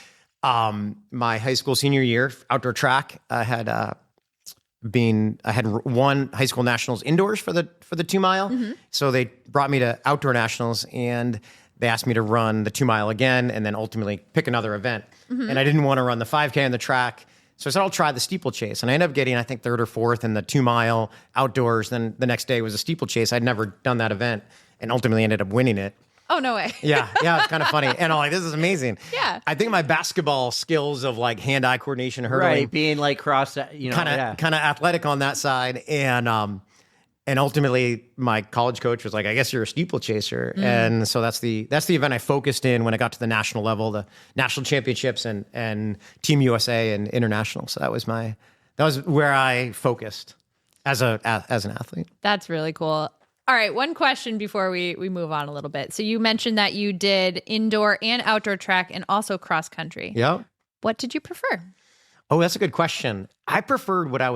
my high school senior year, outdoor track, I had won high school nationals indoors for the 2 mile. So they brought me to outdoor nationals, and they asked me to run the 2 mile again, and then ultimately pick another event. And I didn't want to run the 5K on the track. So I said, I'll try the steeplechase. And I ended up getting, I think, 3rd or 4th in the 2 mile outdoors. Then the next day was a steeplechase. I'd never done that event, and ultimately ended up winning it. Oh, no way. Yeah, it's kind of funny. And I'm like, this is amazing. Yeah. I think my basketball skills of like hand-eye coordination, hurdling, Right, being like kind of athletic on that side. And ultimately my college coach was like, I guess you're a steeplechaser. And so that's the event I focused in when I got to the national level, the national championships and Team USA and international. So that was where I focused as an athlete. That's really cool. All right, one question before we move on a little bit. So you mentioned that you did indoor and outdoor track and also cross country. Yep. What did you prefer? Oh, that's a good question. I preferred what I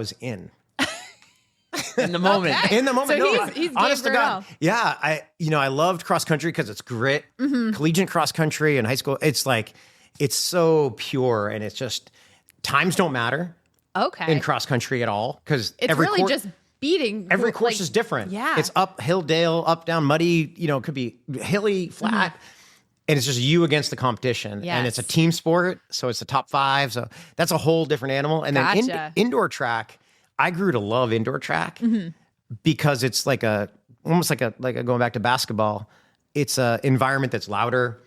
in the moment. In the moment. So he's honest to game for God. Yeah, I loved cross country because it's grit. Collegiate cross country in high school, it's like it's so pure, and it's just times don't matter. Okay. In cross country at all, because it's really just beating. Every course is different. Yeah. It's uphill, dale, up, down, muddy. It could be hilly, flat. And it's just you against the competition. Yes. And it's a team sport, so it's the top 5. So that's a whole different animal. And then indoor track, I grew to love indoor track because it's like almost like a going back to basketball. It's an environment that's louder.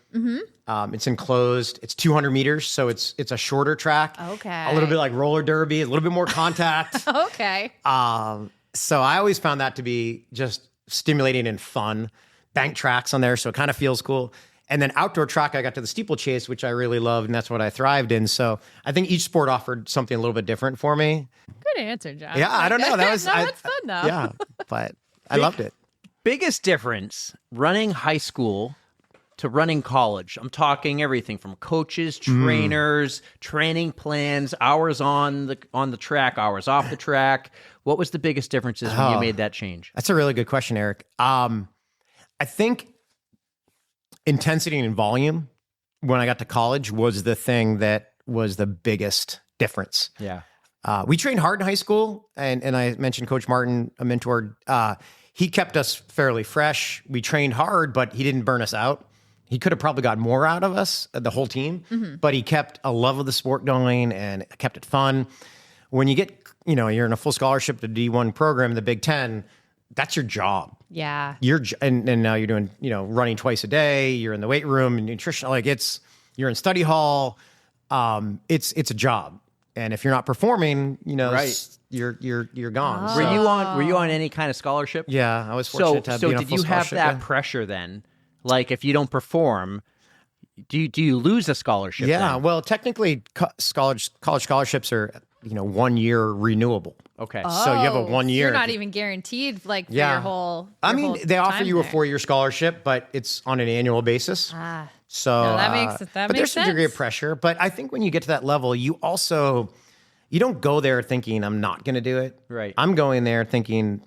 It's enclosed. It's 200 meters, so it's a shorter track. Okay. A little bit like roller derby, a little bit more contact. Okay. So I always found that to be just stimulating and fun. Bank tracks on there, so it kind of feels cool. And then outdoor track, I got to the steeplechase, which I really loved, and that's what I thrived in. So I think each sport offered something a little bit different for me. Good answer, John. Yeah, I don't know. That was that's fun though. Yeah, but I loved it. Biggest difference running high school to running college. I'm talking everything from coaches, trainers, training plans, hours on the track, hours off the track. What was the biggest differences when you made that change? That's a really good question, Eric. I think intensity and volume when I got to college was the thing that was the biggest difference. Yeah. We trained hard in high school, and I mentioned Coach Martin, a mentor. He kept us fairly fresh. We trained hard, but he didn't burn us out. He could have probably got more out of us, the whole team, but he kept a love of the sport going and kept it fun. When you get, you're in a full scholarship to D1 program in the Big Ten, that's your job. Yeah. And now you're doing, running twice a day. You're in the weight room and nutrition. You're in study hall. It's a job. And if you're not performing, right. you're gone. Oh. Were you on any kind of scholarship? Yeah, I was fortunate to be on a full did you have scholarship, that pressure then? Like if you don't perform, do you lose a scholarship? Yeah, then? well, technically college scholarships are, 1 year renewable. Okay. So you have a 1 year. You're not even guaranteed for your whole. They offer you a there. 4-year scholarship, but it's on an annual basis. So no, that makes but there's makes some sense. degree of pressure. But I think when you get to that level, you don't go there thinking I'm not going to do it. Right. I'm going there thinking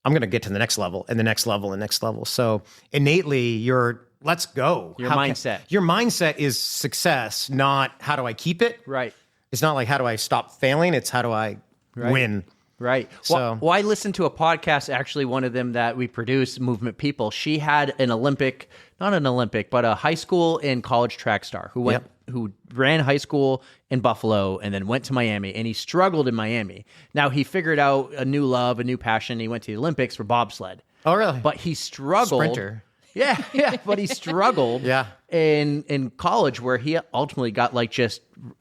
I'm going to get to the next level and the next level and next level. So innately, let's go. Your mindset. Your mindset is success, not how do I keep it. Right. It's not like how do I stop failing. It's how do I win. Right. So, well, I listened to a podcast, actually, one of them that we produce, Movement People. She had not an Olympic, but a high school and college track star who ran high school in Buffalo and then went to Miami, and he struggled in Miami. Now he figured out a new love, a new passion. He went to the Olympics for bobsled. Oh, really? But he struggled. Sprinter. Yeah, but he struggled in college where he ultimately got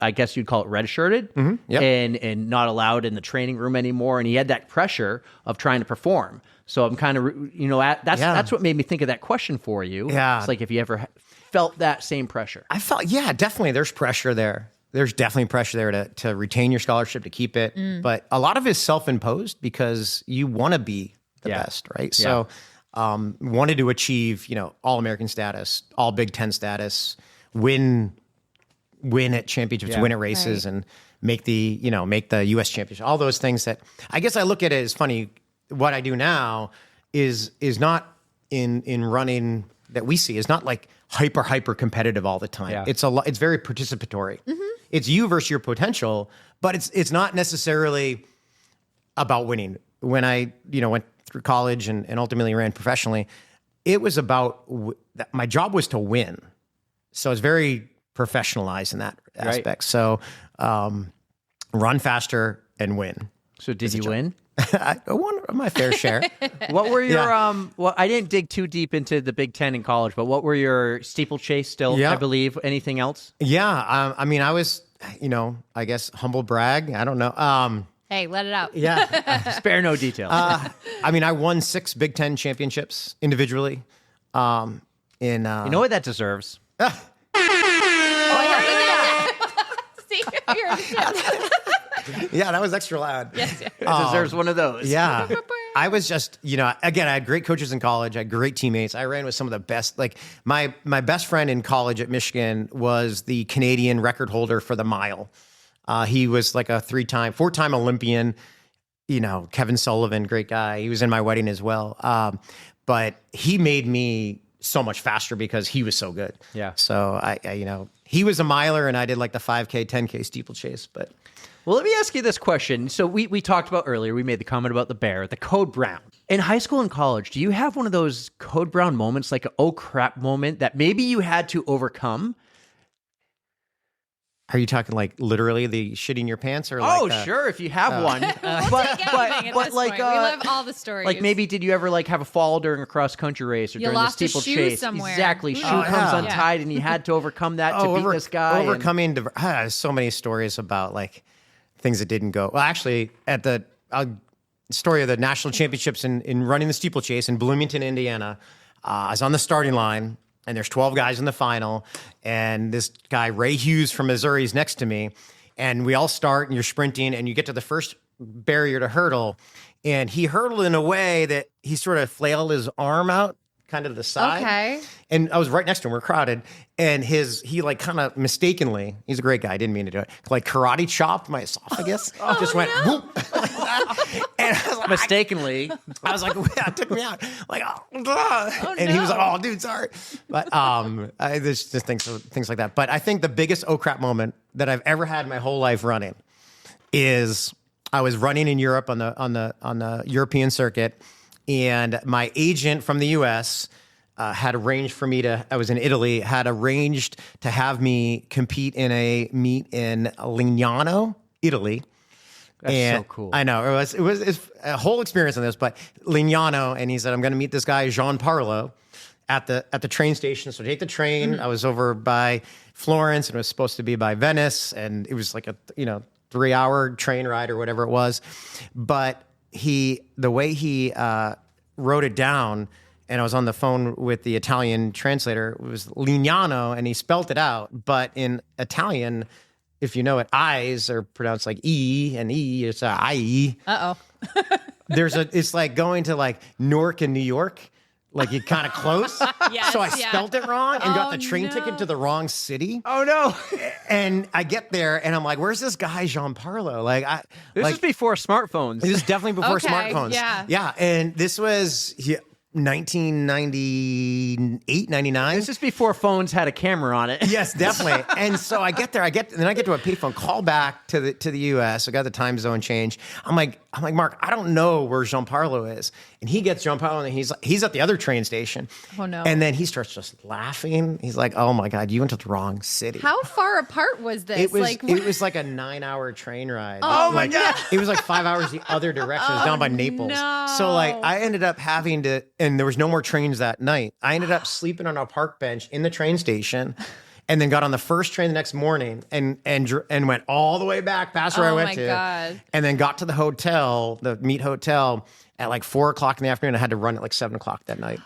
I guess you'd call it redshirted and not allowed in the training room anymore. And he had that pressure of trying to perform. So I'm kind of, that's what made me think of that question for you. Yeah. It's like if you ever felt that same pressure. I felt, definitely there's pressure there. There's definitely pressure there to retain your scholarship, to keep it. But a lot of it is self-imposed because you want to be the best, right? Yeah. So wanted to achieve, All-American status, all Big Ten status, win at championships, win at races, and make the U.S. championship. All those things that I guess I look at it as funny. What I do now is not in running that we see is not like hyper competitive all the time. Yeah. It's very participatory. It's you versus your potential, but it's not necessarily about winning. When I went through college and ultimately ran professionally, it was about my job was to win. So it's very professionalized in that aspect. Right. So run faster and win. So did you win? I won my fair share. What were your well, I didn't dig too deep into the Big Ten in college, but what were your steeplechase still, I believe? Anything else? Yeah. I was, I guess humble brag. I don't know. Hey, let it out. Yeah. Spare no details. I won 6 Big Ten championships individually. You know what that deserves? See, yeah, that was extra loud. Yes. It deserves one of those. Yeah. I was just, again, I had great coaches in college. I had great teammates. I ran with some of the best. Like my best friend in college at Michigan was the Canadian record holder for the mile. He was like a 4-time Olympian, Kevin Sullivan, great guy. He was in my wedding as well. But he made me so much faster because he was so good. Yeah. So I he was a miler and I did like the 5K, 10K steeplechase, but. Well, let me ask you this question. So we talked about earlier, we made the comment about the bear, the code brown. In high school and college, do you have one of those code brown moments, like an oh crap moment that maybe you had to overcome? Are you talking like literally the shitting your pants or like sure, if you have one. But like we love all the stories. Like maybe did you ever like have a fall during a cross country race or You during the lost a shoe steeplechase? somewhere. Exactly. Shoe comes untied and you had to overcome that to beat this guy. Overcoming so many stories about like things that didn't go. Well, actually at the story of the national championships in running the steeplechase in Bloomington, Indiana, I was on the starting line. And there's 12 guys in the final. And this guy, Ray Hughes from Missouri, is next to me. And we all start and you're sprinting and you get to the first barrier to hurdle. And he hurdled in a way that he sort of flailed his arm out kind of to the side. Okay. And I was right next to him. We're crowded. And he like kind of mistakenly, he's a great guy. I didn't mean to do it. Like karate chopped my esophagus. Just went whoop. And I was like, mistakenly. I was like, yeah, it took me out. Like, and he was like, oh, dude, sorry. But there's just things like that. But I think the biggest oh crap moment that I've ever had in my whole life running is I was running in Europe on the European circuit, and my agent from the U.S. Had arranged for me I was in Italy, had arranged to have me compete in a meet in Lignano, Italy. That's so cool. I know it was a whole experience on this, but Lignano, and he said, I'm going to meet this guy, Jean Parlo, at the train station. So I take the train. Mm-hmm. I was over by Florence and it was supposed to be by Venice. And it was like a, 3-hour train ride or whatever it was. But the way he wrote it down, and I was on the phone with the Italian translator, it was Lignano, and he spelt it out. But in Italian, if you know it, I's are pronounced like E, and E is I-E. Uh-oh. It's like going to like Newark and New York, like you're kind of close. Yes, so I spelt it wrong and got the train ticket to the wrong city. Oh no. And I get there and I'm like, where's this guy, Jean Parlo? This is before smartphones. This is definitely before smartphones. Yeah. Yeah. And this was 1998, 99. This is before phones had a camera on it. Yes, definitely. And so I get there, then I get to a payphone, call back to the US. I got the time zone change. I'm like, Mark, I don't know where Jean Parlo is. And he gets Jean Parlo and he's at the other train station. Oh no. And then he starts just laughing. He's like, oh my God, you went to the wrong city. How far apart was this? It was like a 9-hour train ride. Oh my God. It was like 5 hours the other direction. It was down by Naples. No. So I ended up having to, and there was no more trains that night. I ended up sleeping on a park bench in the train station, and then got on the first train the next morning and went all the way back past where I went to. God. And then got to the hotel, the meet hotel, at like 4:00 in the afternoon. I had to run at like 7:00 that night.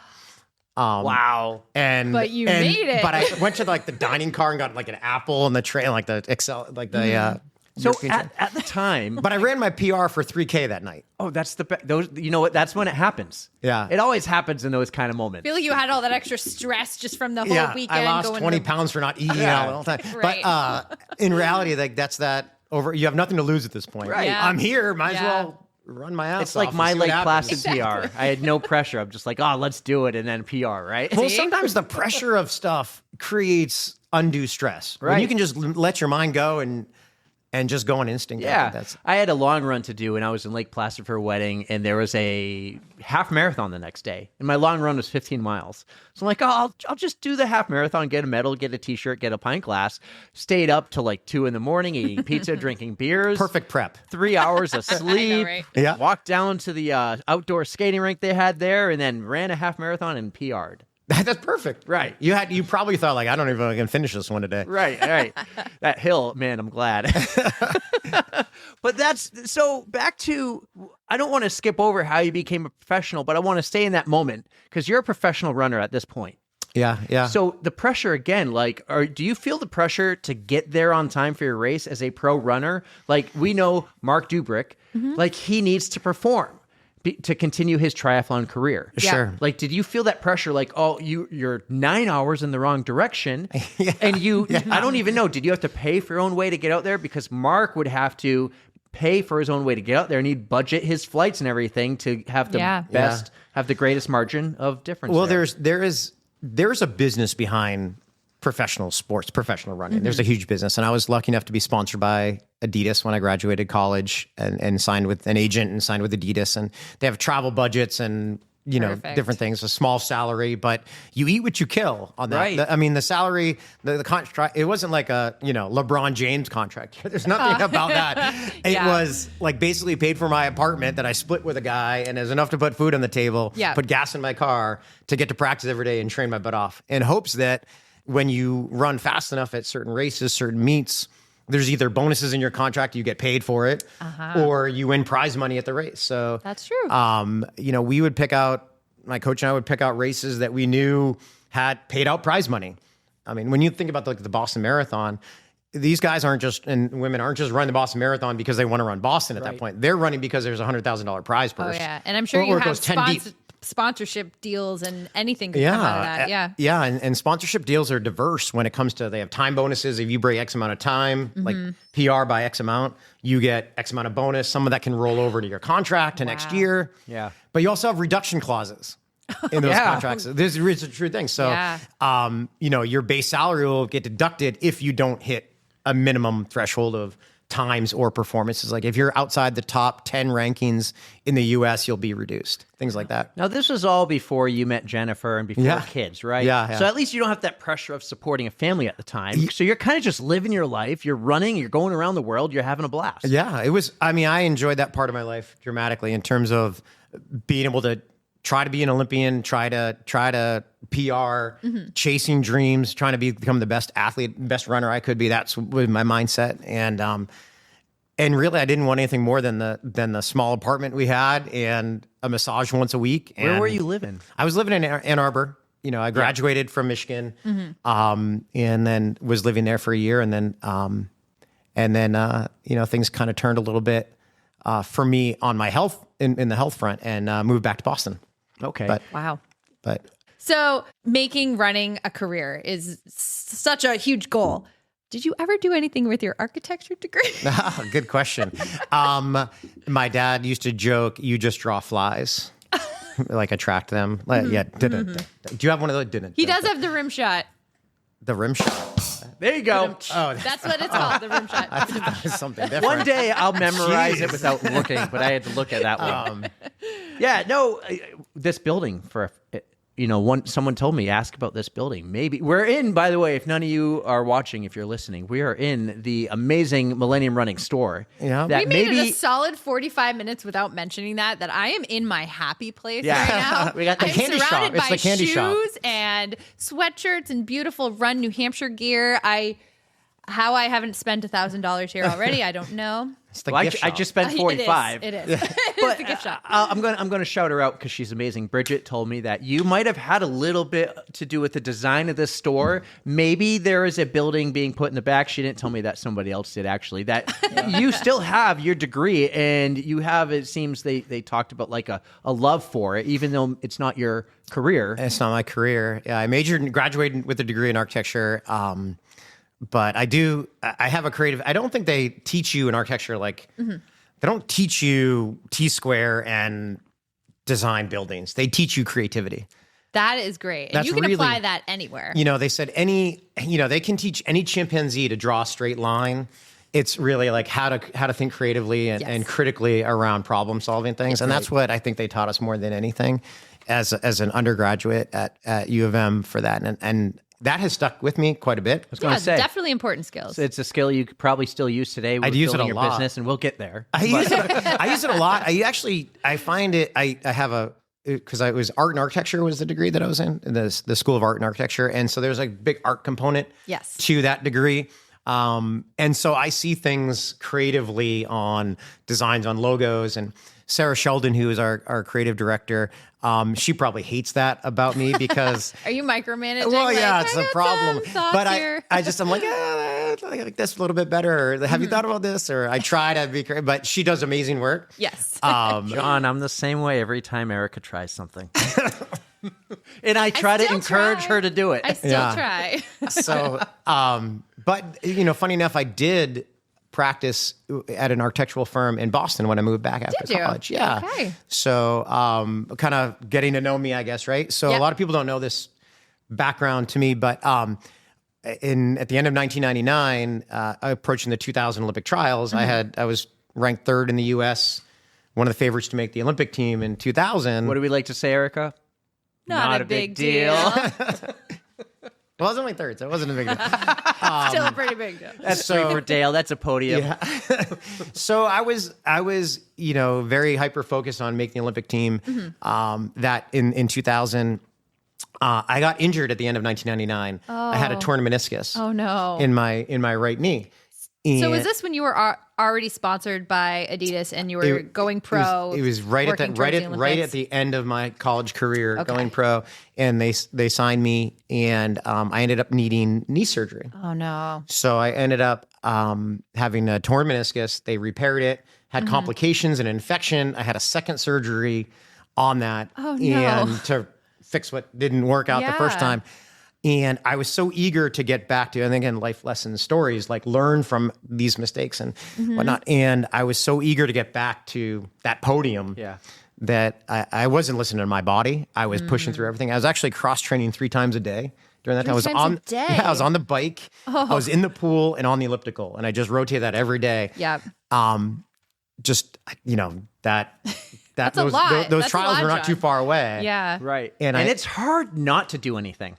Wow. But you made it. But I went to like the dining car and got like an apple on the train, like the Excel, like the So at the time, but I ran my PR for 3K that night. Oh, that's those. You know what? That's when it happens. Yeah, it always happens in those kind of moments. I feel like you had all that extra stress just from the whole weekend. I lost 20 pounds for not eating all the time. Right. But in reality, like that's that over. You have nothing to lose at this point. Right. Yeah. I'm here. Might as well run my ass. It's like my Lake Placid PR. I had no pressure. I'm just like, oh, let's do it, and then PR, right? Well, sometimes the pressure of stuff creates undue stress. Right. When you can just let your mind go and just go on instinct. Yeah. I had a long run to do, and I was in Lake Placid for a wedding, and there was a half marathon the next day. And my long run was 15 miles. So I'm like, oh, I'll just do the half marathon, get a medal, get a t-shirt, get a pint glass. Stayed up till like 2 a.m, eating pizza, drinking beers. Perfect prep. 3 hours of sleep. I know, right? Yeah. Walked down to the outdoor skating rink they had there, and then ran a half marathon and PR'd. That's perfect. Right. You probably thought like, I don't even know if I can finish this one today. Right. That hill, man, I'm glad. But so back to, I don't want to skip over how you became a professional, but I want to stay in that moment because you're a professional runner at this point. Yeah. So the pressure again, do you feel the pressure to get there on time for your race as a pro runner? Like we know Mark Dubrick, like he needs to perform to continue his triathlon career. Sure. Like, did you feel that pressure? Like, oh, you're 9 hours in the wrong direction. And I don't even know, did you have to pay for your own way to get out there? Because Mark would have to pay for his own way to get out there and he'd budget his flights and everything to have the best, have the greatest margin of difference. Well, there's a business behind professional sports, professional running. There's a huge business. And I was lucky enough to be sponsored by Adidas when I graduated college and signed with an agent and signed with Adidas. And they have travel budgets and different things, a small salary, but you eat what you kill on that. Right. The salary, the contract, it wasn't like a, LeBron James contract. There's nothing about that. It was like basically paid for my apartment that I split with a guy, and it was enough to put food on the table, put gas in my car to get to practice every day and train my butt off in hopes that when you run fast enough at certain races, certain meets, there's either bonuses in your contract, you get paid for it, or you win prize money at the race. So that's true. We would pick out, my coach and I would pick out races that we knew had paid out prize money. I mean, when you think about the Boston Marathon, these guys and women aren't just running the Boston Marathon because they want to run Boston at that point. They're running because there's a $100,000 prize purse. Oh yeah, and I'm sure you have sponsorship deals and anything could come out of that. Yeah. And sponsorship deals are diverse when it comes to, they have time bonuses. If you break X amount of time, like PR by X amount, you get X amount of bonus. Some of that can roll over to your contract to next year. Yeah. But you also have reduction clauses in those contracts. This is a true thing. So, your base salary will get deducted if you don't hit a minimum threshold of times or performances. Like if you're outside the top 10 rankings in the US, you'll be reduced. Things like that. Now, this was all before you met Jennifer and before kids, right? Yeah. So at least you don't have that pressure of supporting a family at the time. So you're kind of just living your life. You're running, you're going around the world, you're having a blast. Yeah, it was, I enjoyed that part of my life dramatically in terms of being able to try to be an Olympian, try to PR, chasing dreams, trying to become the best athlete, best runner I could be. That's was my mindset. And really, I didn't want anything more than the small apartment we had and a massage once a week. Where were you living? I was living in Ann Arbor. I graduated from Michigan, and then was living there for a year, and then things kind of turned a little bit for me on my health in the health front, and moved back to Boston. Okay. But so making running a career is such a huge goal. Did you ever do anything with your architecture degree? Good question. My dad used to joke, "You just draw flies." Like attract them. Didn't. Do you have one of those? Didn't. He does have the rim shot. The rim shot. There you go. That's what it's called, the rim shot. I thought it was something different. One day I'll memorize it without looking, but I had to look at that one. This building someone told me, ask about this building. Maybe we're in, by the way, if none of you are watching, if you're listening, we are in the amazing Millennium Running store. Yeah. We made it a solid 45 minutes without mentioning that I am in my happy place right now. We got the candy shop. Surrounded It's by the candy shop. shoes and sweatshirts and beautiful Run New Hampshire gear. How I haven't spent $1,000 here already, I don't know. It's the gift shop. I just spent 45. It is. It's the gift shop. I'm going to shout her out because she's amazing. Bridget told me that you might have had a little bit to do with the design of this store. Maybe there is a building being put in the back. She didn't tell me that, somebody else did actually. That you still have your degree, and you have, it seems they talked about like a love for it, even though it's not your career. It's not my career. Yeah, I majored and graduated with a degree in architecture. But I have a creative, I don't think they teach you in architecture, they don't teach you T-square and design buildings. They teach you creativity. That is great. And you can apply that anywhere. They said they can teach any chimpanzee to draw a straight line. It's really like how to think creatively and critically around problem solving things. And that's what I think they taught us more than anything as an undergraduate at U of M for that. And that has stuck with me quite a bit. I was going to say, definitely important skills. So it's a skill you could probably still use today. I use it a your lot. Business, and we'll get there. I use it a lot. I find it. I have because I was art and architecture was the degree that I was in the School of Art and Architecture, and so there's a big art component to that degree. And so I see things creatively on designs, on logos, and Sarah Sheldon, who is our creative director, she probably hates that about me because... Are you micromanaging? Well, yeah, it's a problem. But I'm like, I like this a little bit better. Or, have you thought about this? Or I try to be creative, but she does amazing work. Yes. John, I'm the same way every time Erika tries something. And I try to encourage her to do it. I still try. So, but, funny enough, I did practice at an architectural firm in Boston when I moved back after college. Yeah. Okay. So, kind of getting to know me, I guess, right? So a lot of people don't know this background to me, but at the end of 1999, approaching the 2000 Olympic trials, I was ranked third in the U.S. one of the favorites to make the Olympic team in 2000. What do we like to say, Erica? Not a big deal. Well, I was only third, so it wasn't a big deal. Still a pretty big deal. That's three for Dale. That's a podium. Yeah. So I was, very hyper focused on making the Olympic team. That in 2000, I got injured at the end of 1999. I had a torn meniscus. Oh no! In my right knee. So was this when you were already sponsored by Adidas and you were going pro? It was right at the end of my college career, going pro, and they signed me, and I ended up needing knee surgery. Oh no! So I ended up having a torn meniscus. They repaired it, had complications, an infection. I had a second surgery on that, and to fix what didn't work out the first time. And I was so eager to get back to, and again, life lesson stories, like learn from these mistakes and whatnot. And I was so eager to get back to that podium that I wasn't listening to my body. I was pushing through everything. I was actually cross training 3 times a day during that time. I was on the bike, I was in the pool and on the elliptical, and I just rotated that every day. Yeah. That's a lot. Those That's trials were not too far away. Yeah. Right. And it's hard not to do anything.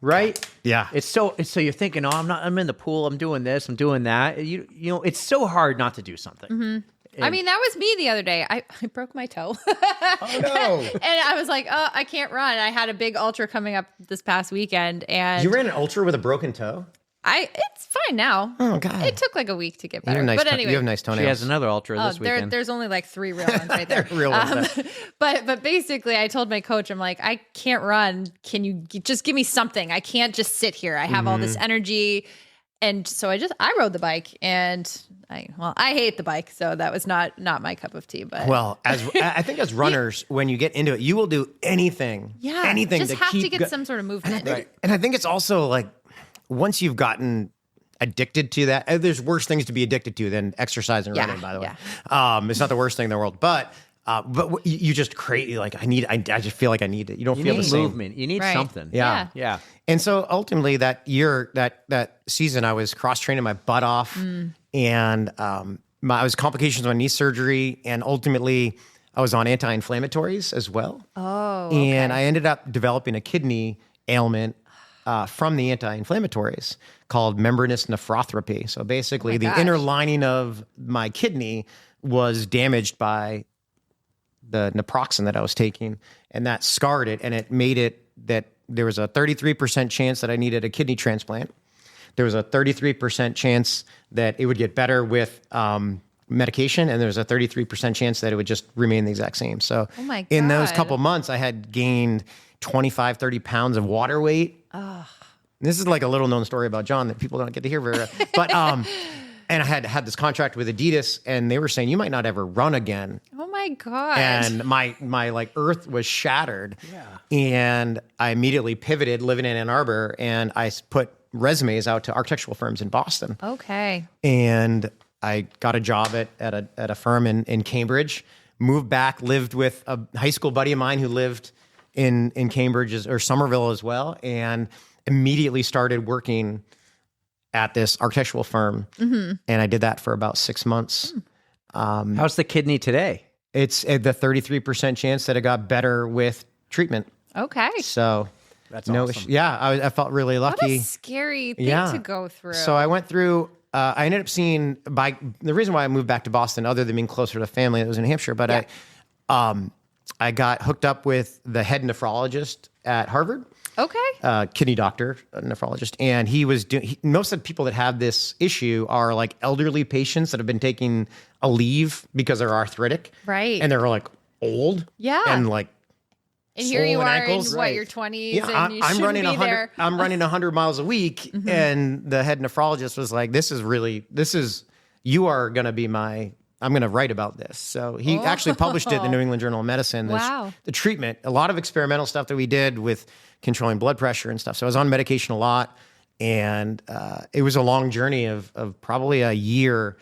Right? Yeah. It's so you're thinking, I'm in the pool, I'm doing this, I'm doing that. You know, it's so hard not to do something. I mean, that was me the other day. I broke my toe. Oh no. And I was like, oh, I can't run. I had a big ultra coming up this past weekend, and you ran an ultra with a broken toe? It's fine now. Oh God. It took like a week to get better. But anyway, you have nice toenails. She has another ultra this weekend. There's only like 3 real ones right there. Real ones. But basically, I told my coach, I'm like, I can't run. Can you just give me something? I can't just sit here. I have all this energy. And so I rode the bike, and I hate the bike, so that was not my cup of tea. But I think as runners, when you get into it, you will do anything. Yeah, anything just to have keep to get some sort of movement. And I think it's also like once you've gotten addicted to that, there's worse things to be addicted to than exercise and running. By the way, it's not the worst thing in the world, but you just create I just feel like I need it. You don't feel the same movement. You need something. Yeah. And so ultimately that year, that season, I was cross training my butt off, and I was complications on knee surgery, and ultimately I was on anti-inflammatories as well. Oh, and I ended up developing a kidney ailment from the anti-inflammatories called membranous nephropathy. So basically, the inner lining of my kidney was damaged by the naproxen that I was taking, and that scarred it, and it made it that there was a 33% chance that I needed a kidney transplant. There was a 33% chance that it would get better with medication, and there's a 33% chance that it would just remain the exact same. So in those couple months, I had gained 25, 30 pounds of water weight. Oh. This is like a little known story about John that people don't get to hear very well. But, and I had this contract with Adidas, and they were saying, you might not ever run again. Oh my God. And my like earth was shattered. Yeah. And I immediately pivoted, living in Ann Arbor, and I put resumes out to architectural firms in Boston. Okay. And I got a job at a firm in Cambridge, moved back, lived with a high school buddy of mine who lived in Cambridge or Somerville as well, and immediately started working at this architectural firm. And I did that for about 6 months. How's the kidney today? It's the 33% chance that it got better with treatment. Okay. So that's awesome. Yeah, I felt really lucky. What a scary thing to go through. So I went through, I ended up seeing, the reason why I moved back to Boston, other than being closer to family that was in Hampshire, but I got hooked up with the head nephrologist at Harvard. Okay. Kidney doctor, nephrologist. And he was doing, most of the people that have this issue are like elderly patients that have been taking a leave because they're arthritic. Right. And they're like old. Yeah. And like, and here you are ankles. in what, your 20s, yeah, and you I'm shouldn't running be 100. there. I'm running 100 miles a week, and the head nephrologist was like, you are going to be I'm going to write about this. So he actually published it in the New England Journal of Medicine. Wow. The treatment, a lot of experimental stuff that we did with controlling blood pressure and stuff. So I was on medication a lot, and it was a long journey of probably a year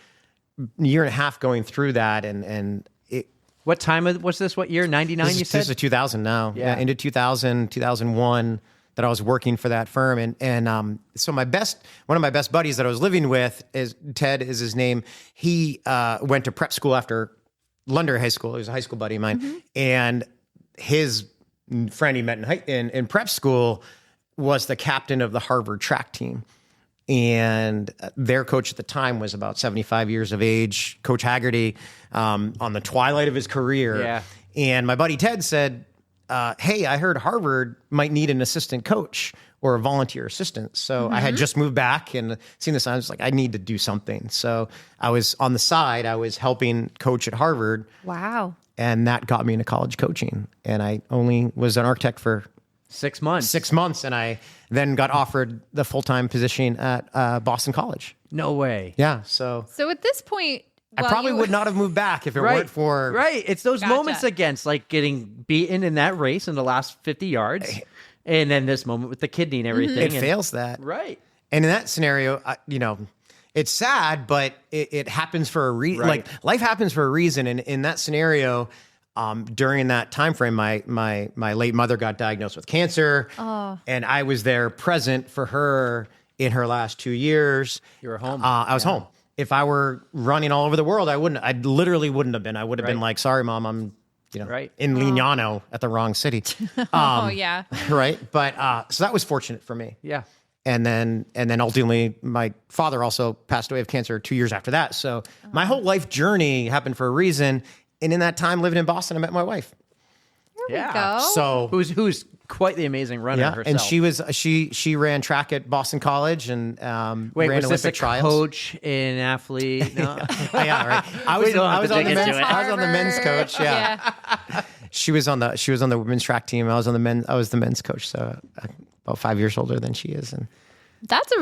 and a half going through that. And what time was this? What year? 99, you said? This is 2000 now. Yeah. Into 2000, 2001 that I was working for that firm. And so one of my best buddies that I was living with, is Ted is his name. He went to prep school after Londonderry High School. He was a high school buddy of mine. And his friend he met in prep school was the captain of the Harvard track team. And their coach at the time was about 75 years of age, Coach Haggerty, on the twilight of his career. Yeah. And my buddy Ted said, hey, I heard Harvard might need an assistant coach or a volunteer assistant. So I had just moved back and seen this. I was like, I need to do something. So I was on the side. I was helping coach at Harvard. Wow. And that got me into college coaching. And I only was an architect for 6 months. 6 months. And I then got offered the full-time position at Boston College. No way. Yeah. So at this point, I probably would not have moved back if it weren't for... Right. It's those moments against like getting beaten in that race in the last 50 yards. And then this moment with the kidney and everything. It fails that. Right. And in that scenario, it's sad, but it happens for a reason. Right. Like life happens for a reason. And in that scenario, during that time frame, my late mother got diagnosed with cancer. And I was there present for her in her last 2 years. You were home. I was home. If I were running all over the world, I literally wouldn't have been. I would have been like, sorry, Mom, I'm in Lignano at the wrong city. yeah. Right. But so that was fortunate for me. Yeah. And then ultimately my father also passed away of cancer 2 years after that. So my whole life journey happened for a reason. And in that time living in Boston, I met my wife. There we go. So who's quite the amazing runner herself. And she ran track at Boston College and ran Olympic trials. Coach and athlete? No. Yeah, right. I was on the men's coach. Yeah. She was on the women's track team. I was the men's coach. So about 5 years older than she is. And that's a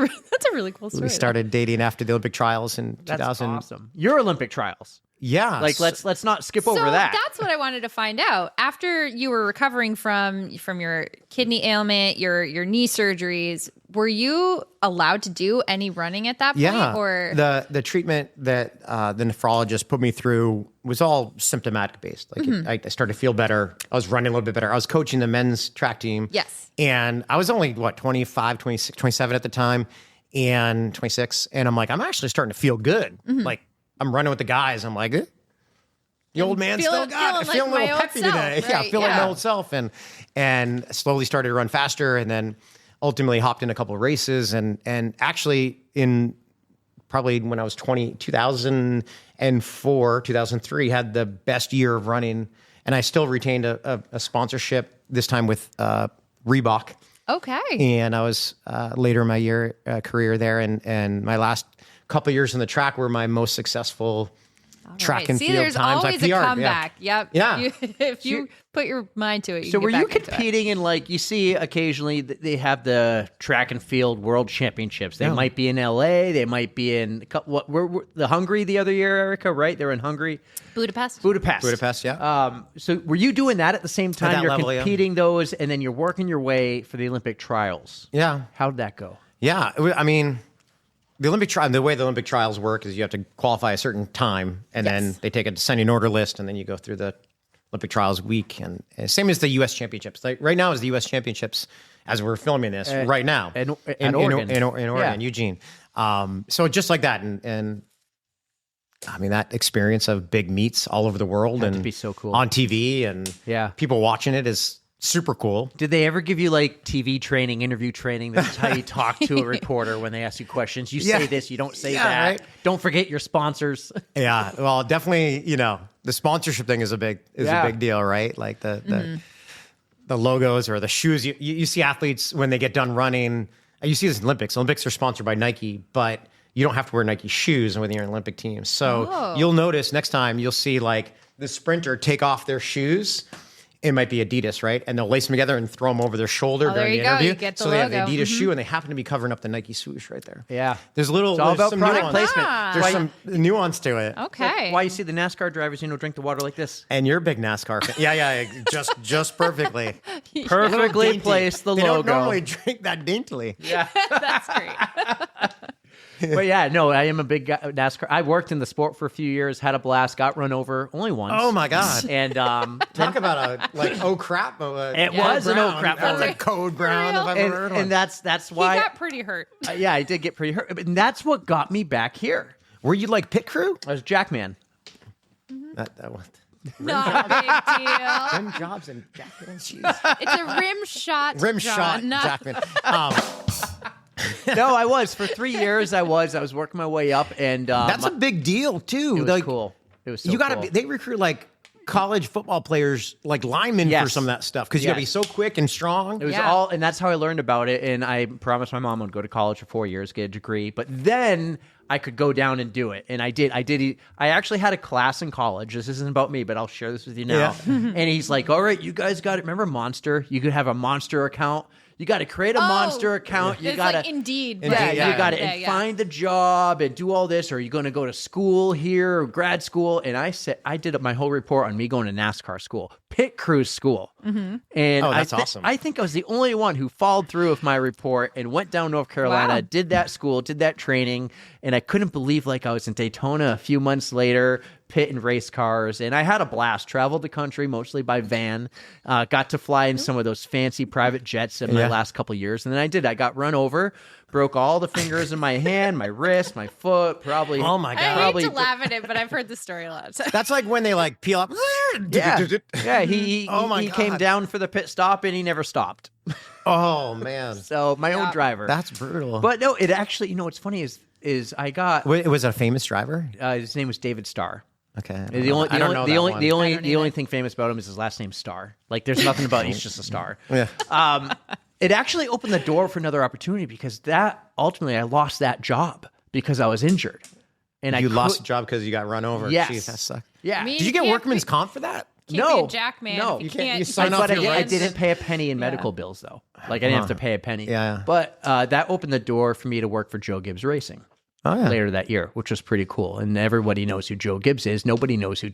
really cool story. We started dating after the Olympic trials in 2000. That's awesome. Your Olympic trials. Yeah. Like let's not skip over that. That's what I wanted to find out. After you were recovering from your kidney ailment, your knee surgeries, were you allowed to do any running at that point? Yeah. Or the treatment that the nephrologist put me through was all symptomatic based. Like I started to feel better. I was running a little bit better. I was coaching the men's track team. Yes. And I was only 25, 26, 27 at the time and 26. And I'm like, I'm actually starting to feel good. Like I'm running with the guys. I'm like, the old man still got it. I feel a little peppy today. Right? Yeah, I feel like my old self. And slowly started to run faster and then ultimately hopped in a couple of races. And actually in probably when I was 2004, 2003, had the best year of running. And I still retained a sponsorship, this time with Reebok. Okay. And I was later in my career there. And my last couple of years in the track were my most successful track and field there's times. Always I PR'd, a comeback. Yep. Yeah. If you put your mind to it, you So can were get you back into it. competing in, like, you see occasionally they have the track and field world championships. They might be in LA. They might be in the Hungary the other year, Erika, right? They were in Hungary. Budapest, yeah. So were you doing that at the same time? You're level, competing those, and then you're working your way for the Olympic trials. Yeah. How'd that go? Yeah. I mean, the way the Olympic trials work is you have to qualify a certain time, and then they take a descending order list, and then you go through the Olympic trials week. And same as the U.S. championships. Like right now is the U.S. championships as we're filming this right now in Oregon, Eugene. So just like that, and I mean that experience of big meets all over the world Had and to be so cool on TV and people watching it is super cool. Did they ever give you like TV training, interview training? That's how you talk to a reporter when they ask you questions. You say this, you don't say that. Right? Don't forget your sponsors. Yeah, well, definitely. The sponsorship thing is a big deal, right? Like the logos or the shoes. You see athletes when they get done running. You see this in Olympics. Olympics are sponsored by Nike, but you don't have to wear Nike shoes when you're an Olympic team. So you'll notice next time you'll see like the sprinter take off their shoes. It might be Adidas, right? And they'll lace them together and throw them over their shoulder during the interview. You get the so logo. they have the Adidas shoe, and they happen to be covering up the Nike swoosh right there. Yeah. There's all about some product nuance. placement. There's some nuance to it. Okay. Why you see the NASCAR drivers, drink the water like this. And you're a big NASCAR fan. Yeah, just perfectly. Perfectly placed the they logo. They don't normally drink that daintily. Yeah. That's great. But yeah, no, I am a big NASCAR. I worked in the sport for a few years, had a blast, got run over only once. Oh my God. And talk about oh crap. It was an oh crap. That's a code brown if I've ever heard one. And that's why he got pretty hurt. Yeah, I did get pretty hurt. And that's what got me back here. Were you like pit crew? I was Jackman. That one. Not a big deal. Rim jobs and Jackman shoes. It's a rim shot. Rim John, shot, not- Jackman. No, I was. For 3 years, I was working my way up. And that's a big deal, too. It was cool. It was so you gotta cool. They recruit, like, college football players, like linemen for some of that stuff, because you gotta be so quick and strong. It was all, and that's how I learned about it. And I promised my mom I'd go to college for 4 years, get a degree, but then I could go down and do it. And I did. I actually had a class in college. This isn't about me, but I'll share this with you now. And he's like, all right, you guys got it. Remember Monster? You could have a Monster account. You got to create a Monster account. You got to like Indeed. you got to find the job and do all this. Or are you going to go to school here, or grad school? And I said, I did my whole report on me going to NASCAR school, pit crew school. And that's awesome. I think I was the only one who followed through with my report and went down North Carolina, did that school, did that training. And I couldn't believe, like, I was in Daytona a few months later, pit and race cars, and I had a blast. Traveled the country mostly by van. Got to fly in some of those fancy private jets in my last couple of years, and then I got run over, broke all the fingers in my hand, my wrist, my foot. Probably. Oh my god! I hate to laugh at it, but I've heard the story a lot. That's like when they like peel up. Yeah. He came down for the pit stop, and he never stopped. Oh man! So my own driver. That's brutal. But no, it actually. What's funny is I got. Wait, was it a famous driver? His name was David Starr. Okay. The only thing famous about him is his last name Starr. Like, there's nothing about it. He's just a star. Yeah. It actually opened the door for another opportunity, because that ultimately I lost that job because I was injured. And you lost a job because you got run over. Yes. Jeez, that sucked. Yeah. Me- Did you get workman's comp for that? Can't be a jack man. No. If you can't- you can't. sign off But your I rights. didn't pay a penny in medical bills, though. Like, I didn't have to pay a penny. Yeah. But that opened the door for me to work for Joe Gibbs Racing. Later that year, which was pretty cool. And everybody knows who Joe Gibbs is. Nobody knows who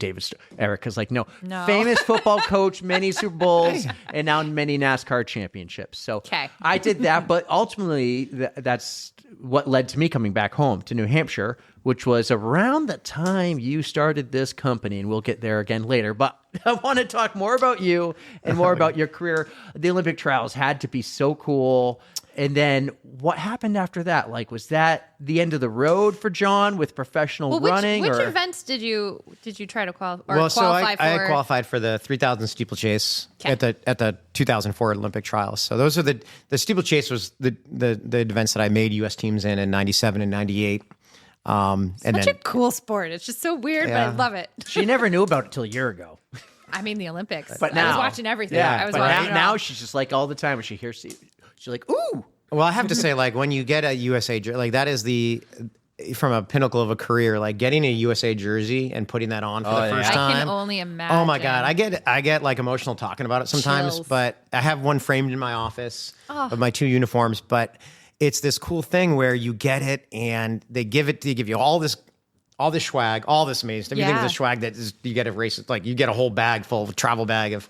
Erica's like, no. Famous football coach, many Super Bowls, and now many NASCAR championships. So I did that, but ultimately that's what led to me coming back home to New Hampshire, which was around the time you started this company, and we'll get there again later. But I want to talk more about you and more about your career. The Olympic trials had to be so cool. And then what happened after that? Like, was that the end of the road for John with professional running? Which events did you try to qualify? Well, so I qualified for the 3,000 steeplechase at the 2004 Olympic trials. So those are the steeplechase was the events that I made U.S. teams in 97 and 98. Such a cool sport. It's just so weird, but I love it. She never knew about it till a year ago. I mean, the Olympics. But now, I was watching everything. Yeah, I was watching now she's just like, all the time when she hears, she's like, ooh. Well, I have to say, like, when you get a USA jersey, like, that is from a pinnacle of a career, like getting a USA jersey and putting that on for the first time. I can only imagine. Oh my God. I get like emotional talking about it sometimes, but I have one framed in my office of my two uniforms, but it's this cool thing where you get it and they give you all this swag, all this amazing. If you think of the swag that is, you get a race, like you get a whole bag full, a travel bag of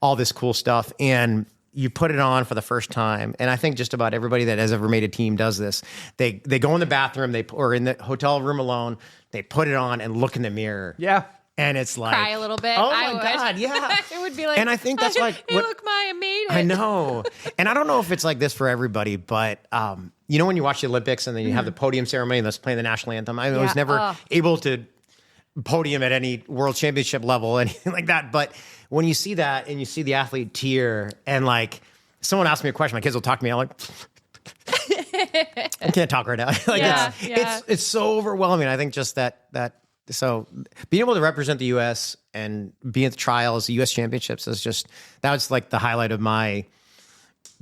all this cool stuff, and you put it on for the first time. And I think just about everybody that has ever made a team does this. They go in the bathroom, or in the hotel room alone, they put it on and look in the mirror. Yeah. And it's like, cry a little bit. Oh my God, yeah. It would be like, and I think that's like, hey, look, I made it. I know. And I don't know if it's like this for everybody, but you know, when you watch the Olympics and then you have the podium ceremony and let's play the national anthem. I was never able to podium at any world championship level, anything like that. But when you see that and you see the athlete tear, and like someone asks me a question, my kids will talk to me. I'm like, I can't talk right now. Like it's so overwhelming. I think just that. So being able to represent the U.S. and be at the trials, the U.S. championships that was like the highlight of my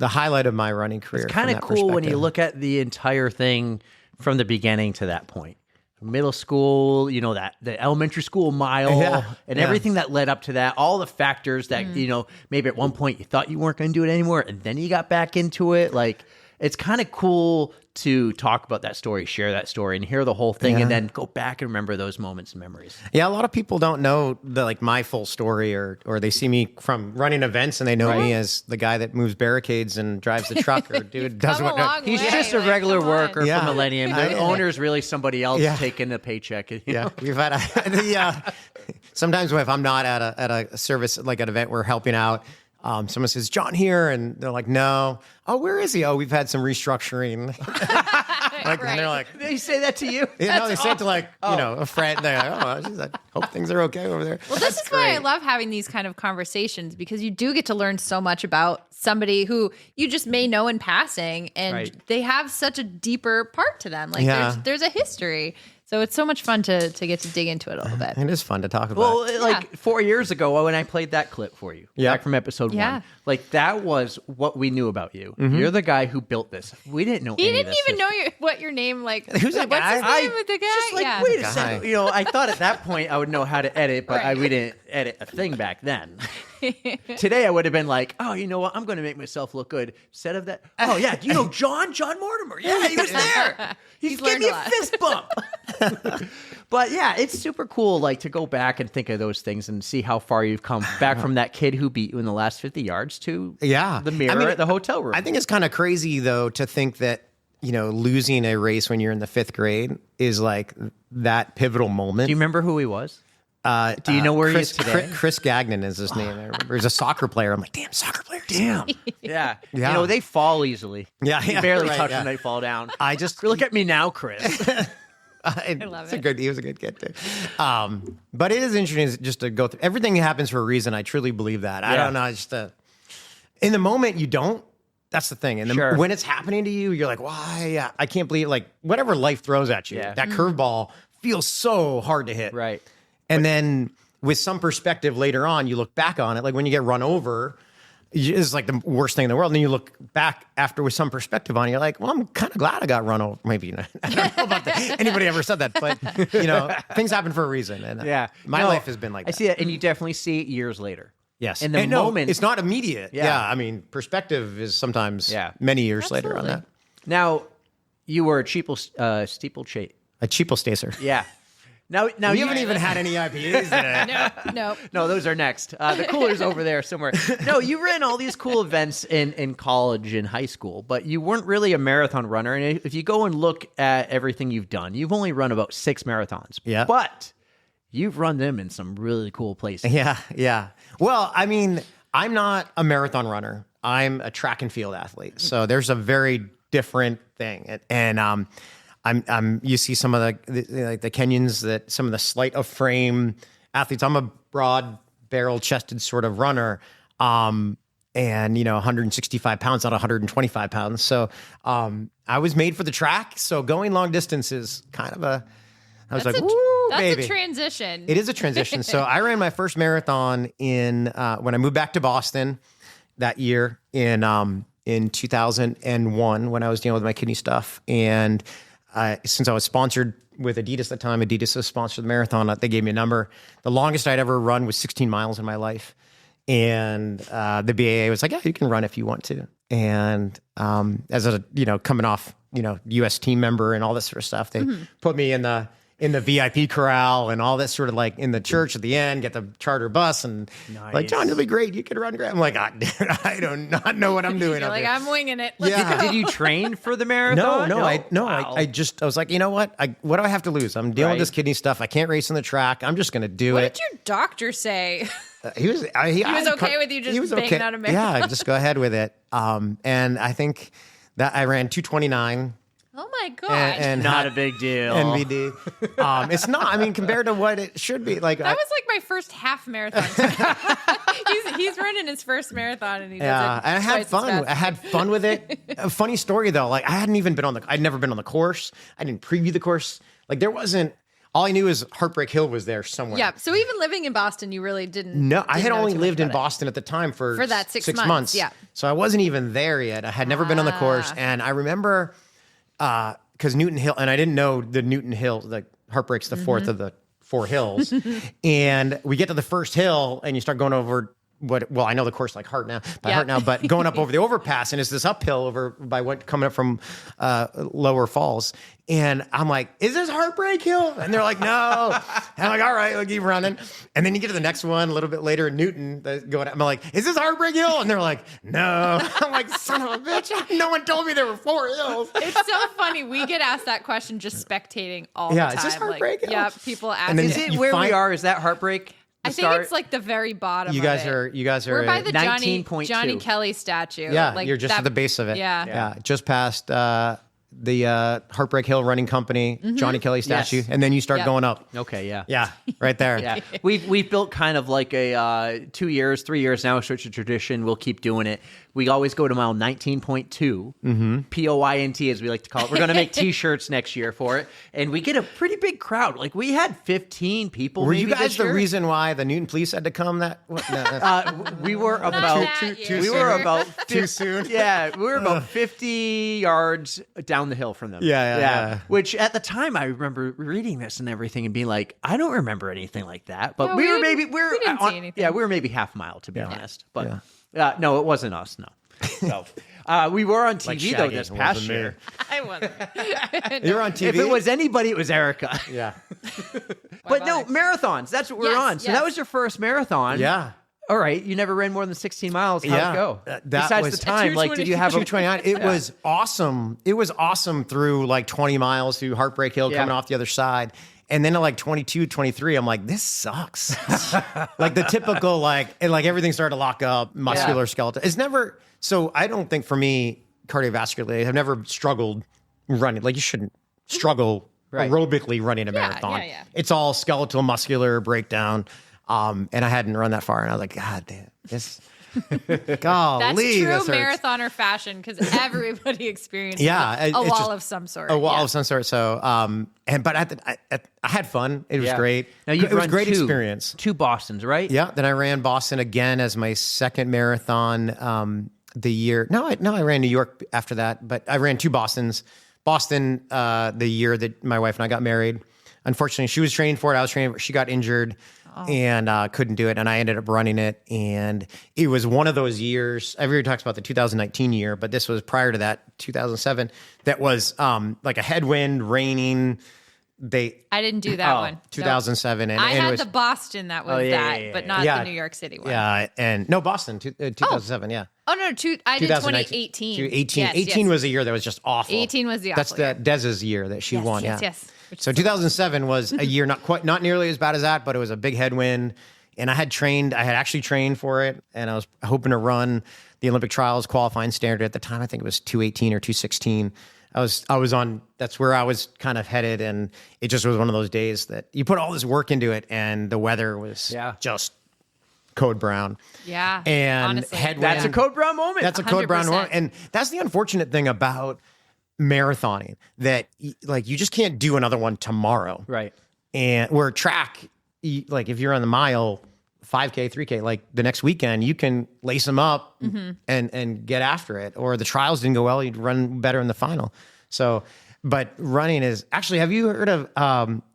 running career. It's kind of cool when you look at the entire thing from the beginning to that point. Middle school, you know, the elementary school mile and everything that led up to that, all the factors that, you know, maybe at one point you thought you weren't going to do it anymore and then you got back into it. Like, it's kind of cool to talk about that story, share that story, and hear the whole thing, and then go back and remember those moments and memories. Yeah, a lot of people don't know my full story, or they see me from running events and they know me as the guy that moves barricades and drives the truck, or dude does what. He's just a regular worker for Millennium. The owner's really somebody else taking a paycheck. You know? We've had sometimes if I'm not at a service, like an event we're helping out. Someone says, John here, and they're like, no. Oh, where is he? Oh, we've had some restructuring. Like, and they're like, they say that to you? you know, they say it to like, you know, a friend. They're like, I hope things are okay over there. Well, this is why I love having these kind of conversations, because you do get to learn so much about somebody who you just may know in passing, and they have such a deeper part to them. Like there's a history. So it's so much fun to get to dig into it a little bit. It is fun to talk about. Well, like 4 years ago when I played that clip for you, back from episode 1, like that was what we knew about you. Mm-hmm. You're the guy who built this. We didn't know. He didn't even know what your name like. Who's that guy? What's his name with the guy? Just like, wait a second. You know, I thought at that point I would know how to edit, but we didn't edit a thing back then. Today I would have been like, oh, you know what? I'm going to make myself look good. Instead of that, oh yeah, you know John Mortimer. Yeah, he was there. He's gave me a fist bump. But yeah, it's super cool, like to go back and think of those things and see how far you've come back from that kid who beat you in the last 50 yards to the mirror at the hotel room. I think it's kind of crazy though to think that, you know, losing a race when you're in the 5th grade is like that pivotal moment. Do you remember who he was? Do you know where he is today? Chris Gagnon is his name. I remember he's a soccer player. I'm like, damn, soccer players. Damn. Yeah. You know, they fall easily. Yeah. You barely touch them, they fall down. Look at me now, Chris. I love it. He was a good kid too. But it is interesting just to go through. Everything happens for a reason. I truly believe that. I don't know. Just in the moment, you don't. That's the thing. And when it's happening to you, you're like, why? I can't believe, like, whatever life throws at you, that curveball feels so hard to hit. Right. And then with some perspective later on, you look back on it, like when you get run over, it's like the worst thing in the world. And then you look back after with some perspective on it, you're like, well, I'm kind of glad I got run over. Maybe not. I don't know about that. Anybody ever said that, but you know, things happen for a reason. And my life has been like that. I see that. And you definitely see it years later. Yes. In the moment. It's not immediate. Yeah. I mean, perspective is sometimes many years later on that. Now, you were a steeplechase. A steeplechaser. Yeah. Now you haven't even had any IPAs today. No, those are next. The cooler's over there somewhere. No, you ran all these cool events in college and high school, but you weren't really a marathon runner. And if you go and look at everything you've done, you've only run about 6 marathons. Yeah. But you've run them in some really cool places. Yeah. Well, I mean, I'm not a marathon runner. I'm a track and field athlete. So there's a very different thing. And you see some of the Kenyans, that some of the sleight of frame athletes. I'm a broad barrel chested sort of runner. And, you know, 165 pounds, not 125 pounds. So, I was made for the track. So going long distance is kind of I was like, woo, baby. That's a transition. It is a transition. So I ran my first marathon when I moved back to Boston that year in 2001 when I was dealing with my kidney stuff. And since I was sponsored with Adidas at the time, Adidas has sponsored the marathon. They gave me a number. The longest I'd ever run was 16 miles in my life. And the BAA was like, yeah, you can run if you want to. And as a, you know, coming off, you know, U.S. team member and all this sort of stuff, they put me in the VIP corral and all this sort of like in the church at the end, get the charter bus and like, John, you'll be great. You can run great. I'm like, I do not know what I'm doing. You're like, I'm winging it. Did you train for the marathon? No. I was like, you know what? What do I have to lose? I'm dealing with this kidney stuff. I can't race on the track. I'm just going to do it. What did your doctor say? He was okay with you just banging out a marathon? Yeah, just go ahead with it. And I think that I ran 2:29. Oh my God. And not a big deal. NVD. It's not, I mean, compared to what it should be. Like that was like my first half marathon. he's running his first marathon and he does it. And I had fun. I had fun with it. A funny story though, like I'd never been on the course. I didn't preview the course. Like there wasn't, all I knew is Heartbreak Hill was there somewhere. Yeah. So even living in Boston, you really didn't. No, I had only lived in Boston at the time for that 6 months. Yeah. So I wasn't even there yet. I had never been on the course. And I remember, because Newton Hill, and I didn't know the Newton Hill, the Heartbreak's the fourth of the 4 hills. And we get to the first hill and you start going over I know the course like heart now, but going up over the overpass and it's this uphill over by coming up from Lower Falls. And I'm like, is this Heartbreak Hill? And they're like, no. And I'm like, all right, we'll keep running. And then you get to the next one a little bit later in Newton. I'm like, is this Heartbreak Hill? And they're like, no. I'm like, son of a bitch. No one told me there were 4 hills. It's so funny. We get asked that question just spectating all the time. Is this Heartbreak Hill? Yeah, people ask. Is it where we are? Is that Heartbreak? I think it's like the very bottom. You guys are. We're by the 19.2. Johnny Kelly statue. Yeah, like you're just at the base of it. Yeah. Just past the Heartbreak Hill Running Company, Johnny Kelly statue, Yes. and then you start going up. Okay, yeah. Yeah, right there. Yeah, we've built kind of like a 2 years, 3 years now, such a tradition. We'll keep doing it. We always go to mile 19.2, POINT as we like to call it. We're going to make T-shirts next year for it, and we get a pretty big crowd. Like we had 15 people. Were maybe you guys this the year. reason why the Newton Police had to come? We were about too soon. Yeah, we were about 50 yards down the hill from them. Yeah. Which at the time I remember reading this and everything and being like, I don't remember anything like that. But No, we we didn't see anything. Yeah, we were maybe half a mile to be honest. But no, it wasn't us. No. So we were on TV though this past year. I wasn't. You were on TV. If it was anybody, it was Erika. Yeah. But no, marathons. That's what we're on. So that was your first marathon. Yeah. All right. You never ran more than 16 miles. How'd it go? Besides was the time, like, did you have 229? It was awesome. It was awesome through like 20 miles through Heartbreak Hill coming off the other side. And then at like 22, 23, I'm like, this sucks. Like the typical, like everything started to lock up, muscular skeleton. It's never, so I don't think for me, cardiovascularly, I've never struggled running. Like you shouldn't struggle aerobically running a marathon. It's all skeletal, muscular breakdown. And I hadn't run that far. And I was like, God damn, this. Golly, that's true marathoner fashion because everybody experiences a wall just of some sort. A wall of some sort. So, but I had fun. It was great. Now it was a great experience. 2 Bostons, right? Yeah. Then I ran Boston again as my second marathon. The year. No, I ran New York after that, but I ran 2 Bostons. Boston, the year that my wife and I got married. Unfortunately, she was training for it. I was training for it. She got injured. And couldn't do it, and I ended up running it. And it was one of those years. Everybody talks about the 2019 year, but this was prior to that, 2007. That was like a headwind, raining. I didn't do that one. 2007, and I it had was the Boston that was but not the New York City one. Yeah, and no Boston, 2007. Yeah. Oh no, I did 2018. 18 was a year that was just awful. 18 was the awful. That's Dez's year that she won. Yes. So 2007 was a year not nearly as bad as that, but it was a big headwind. And I had actually trained for it, and I was hoping to run the Olympic trials qualifying standard at the time. I think it was 2:18 or 2:16. I was on. That's where I was kind of headed, and it just was one of those days that you put all this work into it, and the weather was just code brown. Yeah, and honestly. headwind. That's a code brown moment. That's a code brown moment, and that's the unfortunate thing about marathoning, that like you just can't do another one tomorrow, right? And where track, like if you're on the mile, 5K, 3K, like the next weekend you can lace them up and get after it. Or the trials didn't go well, you'd run better in the final. So, but running is actually. Have you heard of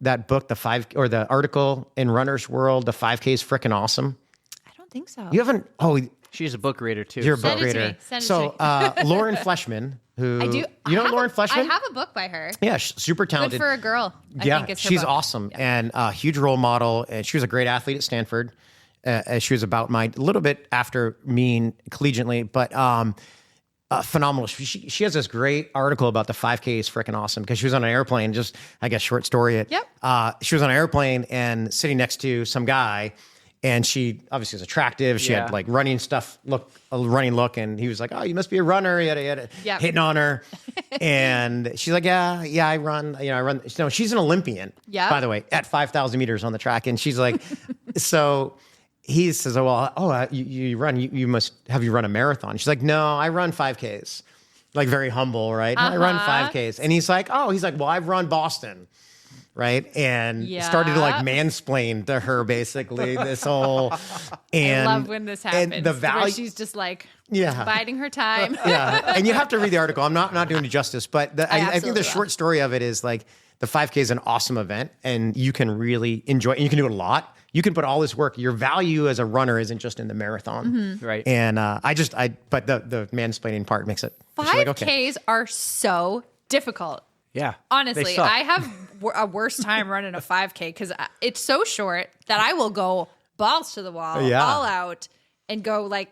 that book, the article in Runner's World, The 5K is Frickin' Awesome? I don't think so. You haven't? Oh, she's a book reader too. You're a book reader. So, Lauren Fleshman. Who I do. You know Lauren Fleshman? I have a book by her. Yeah, she's super talented. Good for a girl. I think it's her she's book. awesome and a huge role model. And she was a great athlete at Stanford. She was about a little bit after me collegiately, but phenomenal. She has this great article about the 5K is freaking awesome because she was on an airplane. Just I guess short story it. Yep. She was on an airplane and sitting next to some guy. And she obviously was attractive. She had like running look. And he was like, oh, you must be a runner. Yada. Hitting on her. And she's like, yeah, I run. I run. No, she's an Olympian, by the way, at 5,000 meters on the track. And she's like, so he says, you run. You must have you run a marathon. She's like, no, I run 5Ks. Like very humble, right? I run 5Ks. And he's like, well, I've run Boston. Right. And started to like mansplain to her basically this whole. And I love when this happens. And the value. Where she's just like biding her time. And you have to read the article. I'm not doing it justice, but I think the short story of it is like the 5K is an awesome event and you can really enjoy it. And you can do it a lot. You can put all this work. Your value as a runner isn't just in the marathon. Right. And but the mansplaining part makes it. 5Ks are so difficult. Yeah. Honestly, I have a worse time running a 5K because it's so short that I will go balls to the wall, all out, and go like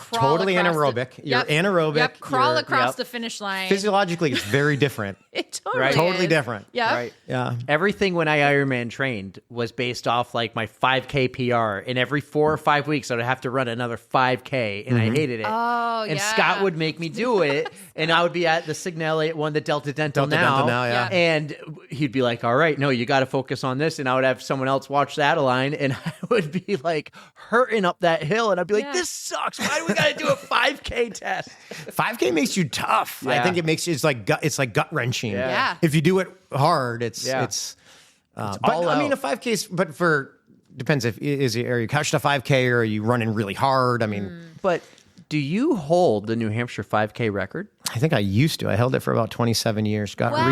crawl totally across anaerobic. the, You're anaerobic. Yep, crawl You're- across the finish line. Physiologically, it's very different. It totally Right. is. Totally different. Yeah. Right. Yeah. Everything when I Ironman trained was based off like my 5K PR, and every 4 or 5 weeks I would have to run another 5K, and I hated it. Oh, and yeah. Scott would make me do it, and I would be at the Signal 81, the Delta Dental now, yeah. and he'd be like, "All right, no, you got to focus on this," and I would have someone else watch that line, and I would be like hurting up that hill, and I'd be like, "This sucks. Why do we got to do a 5K test?" 5K makes you tough. I Yeah. think it makes it's like gut wrenching. Yeah. If you do it hard, it's Yeah. but all I mean out. a 5K is, but for depends if are you couched a 5K or are you running really hard? I mean, But do you hold the New Hampshire 5K record? I think I used to. I held it for about 27 years. Got Wow.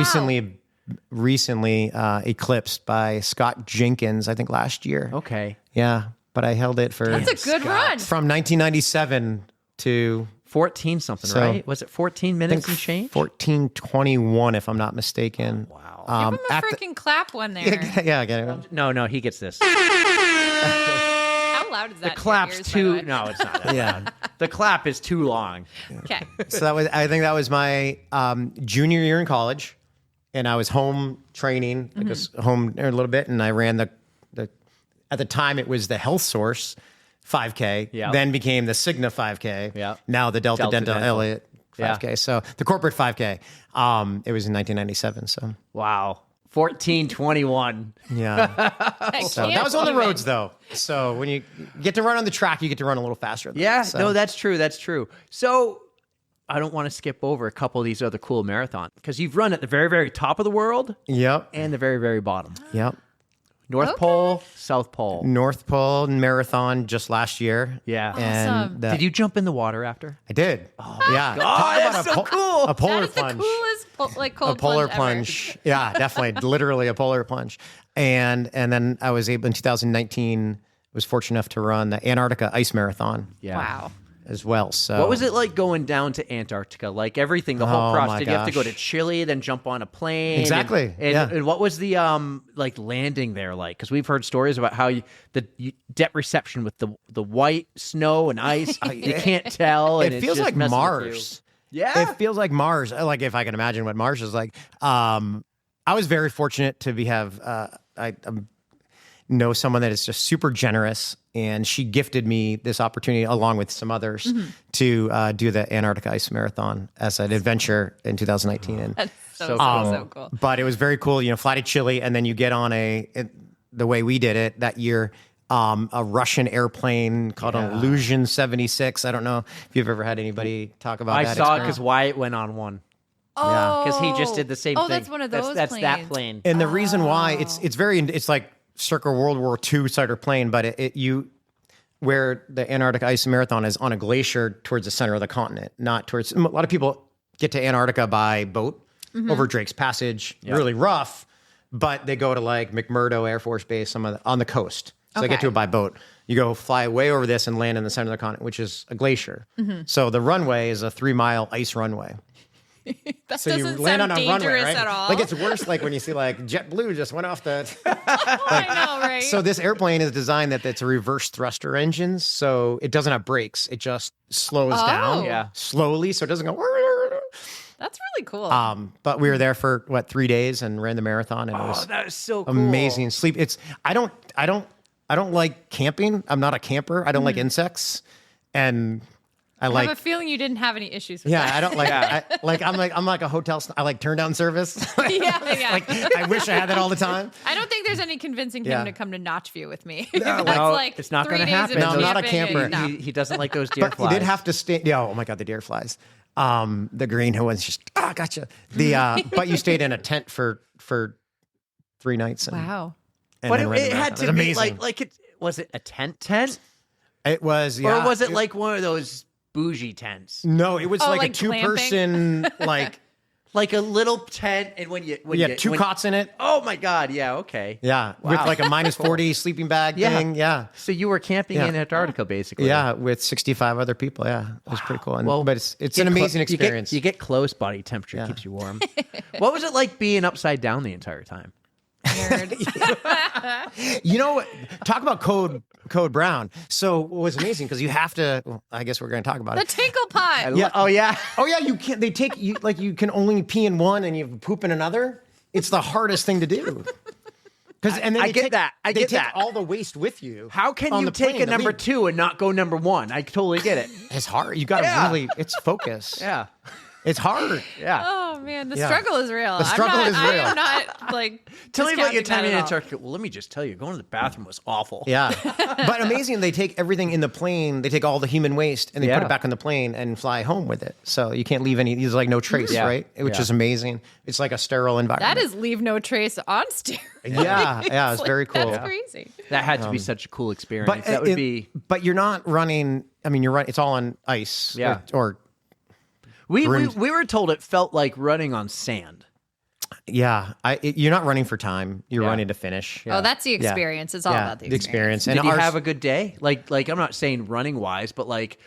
recently eclipsed by Scott Jenkins, I think last year. Okay. Yeah, but I held it for That's a good run. from 1997 to 14 something, So- right? Was it 14 minutes and change? 14:21, if I'm not mistaken. Wow. Give him a freaking clap one there. Yeah, I get it. No, he gets this. How loud is that? The in your clap's ears, by the too. way? No, it's not. Yeah. The clap is too long. Okay. So I think that was my junior year in college, and I was home training, I was home a little bit, and I ran the at the time it was the Health Source 5K, Yeah. then became the Cigna 5K, Yeah. now the Delta Dental Elliott Yeah. 5K. So the corporate 5K, it was in 1997. So Wow. 14:21. yeah, so that was on the believe it. roads though. So when you get to run on the track, you get to run a little faster. Than Yeah, that. So, no, that's true. That's true. So I don't want to skip over a couple of these other cool marathons because you've run at the very, very top of the world yep, and the very, very bottom. yep. North Pole, South Pole. North Pole marathon just last year. Yeah. And Awesome. that- Did you jump in the water after? I did. Oh yeah. God, Talk that's about so cool. A polar That is plunge. the coolest cold A polar plunge. plunge. Yeah, definitely. Literally a polar plunge. And then I was able in 2019 was fortunate enough to run the Antarctica ice marathon Yeah. Wow. as well. So What was it like going down to Antarctica? Like everything, the whole Oh, process. my Did you have to go to gosh. Chile, then jump on a plane? Exactly, And, yeah. and what was the like landing there like? Because we've heard stories about how the debt reception with the white snow and ice. You can't tell. And It it's feels just like messing with Mars. you. Yeah. It feels like Mars. Like if I can imagine what Mars is like. I was very fortunate to have I know someone that is just super generous, and she gifted me this opportunity along with some others to do the Antarctica Ice Marathon as an adventure in 2019. And That's So so cool. but it was very cool. You know, fly to Chile, and then you get on the way we did it that year. A Russian airplane called an Illusion 76. I don't know if you've ever had anybody talk about I that. saw it experience. because Wyatt went on one. Oh, Because he just did the same thing. Oh, that's one of those That's that planes. plane. And the reason why it's like circa World War II cider plane, but where the Antarctic Ice Marathon is on a glacier towards the center of the continent, not towards. A lot of people get to Antarctica by boat over Drake's Passage, really rough, but they go to like McMurdo Air Force Base, on the coast. So they get to it by boat. You go fly way over this and land in the center of the continent, which is a glacier. So the runway is a 3-mile ice runway. That So you doesn't land sound on a dangerous runway, right? at all. Like it's worse. Like when you see like JetBlue just went off the. I know, right? So this airplane is designed that it's a reverse thruster engine, so it doesn't have brakes. It just slows down Yeah. slowly, so it doesn't go. That's really cool. But we were there for 3 days and ran the marathon, and it was That is so cool. amazing. Sleep. I don't like camping. I'm not a camper. I don't like insects, and I I like. have a feeling you didn't have any issues with Yeah, that. I don't like. I'm like a hotel. I like turn down service. Yeah. Like I wish I had that all the time. I don't think there's any convincing Yeah. him to come to Notchview with me. No, That's like it's not 3 gonna days of happen. No, I'm not a camping camper. and- no. He doesn't like those deer But flies. you did have to stay. Yeah, oh my god, the deer flies. The green ones just gotcha. But you stayed in a tent for 3 nights. And, Wow. and But then ran the it had marathon. to It was be amazing. like it was it a tent? It was, yeah. Or was it like one of those bougie tents? No, it was Oh, like a like two-person, like Like a little tent and when you two cots in it. Oh my god, yeah, okay. Yeah, with Wow. like a minus 40 sleeping bag thing. Yeah. So you were camping Yeah. in Antarctica basically. Yeah, with 65 other people. Yeah, it was pretty cool. And, Well, but it's Get an amazing clo- experience. You get close, body temperature Yeah. keeps you warm. What was it like being upside down the entire time? nerd. You know, talk about code brown. So what was amazing because you have to. Well, I guess we're going to talk about The it. tinkle pot. Yeah. Oh yeah. Oh yeah. You can't. They take you like you can only pee in one and you poop in another. It's the hardest thing to do. And then I get that. I get take that. all the waste with you. How can on you the take plane a to number leave. 2 and not go number 1? I totally get it. It's hard. You got to really. It's focus. Yeah. It's hard. Yeah. Oh man, the Yeah. struggle is real. The struggle is real. I am not like. Tell me about your time in discounting that at all. Antarctica. Well, let me just tell you, going to the bathroom was awful. Yeah. But amazing, they take everything in the plane, they take all the human waste and they put Yeah. it back on the plane and fly home with it. So you can't leave any, there's like no trace, Yeah. right? Which Yeah. is amazing. It's like a sterile environment. That is leave no trace on steroids. Yeah, it's very cool. That's crazy. That had to be such a cool experience. But That would be. But you're not running, I mean, you're running, it's all on ice. Yeah. Or We groomed. were told it felt like running on sand. yeah, you're not running for time. You're Yeah. running to finish. Oh, that's the experience. It's all about the experience. And Did you ours- have a good day? Like I'm not saying running wise, but like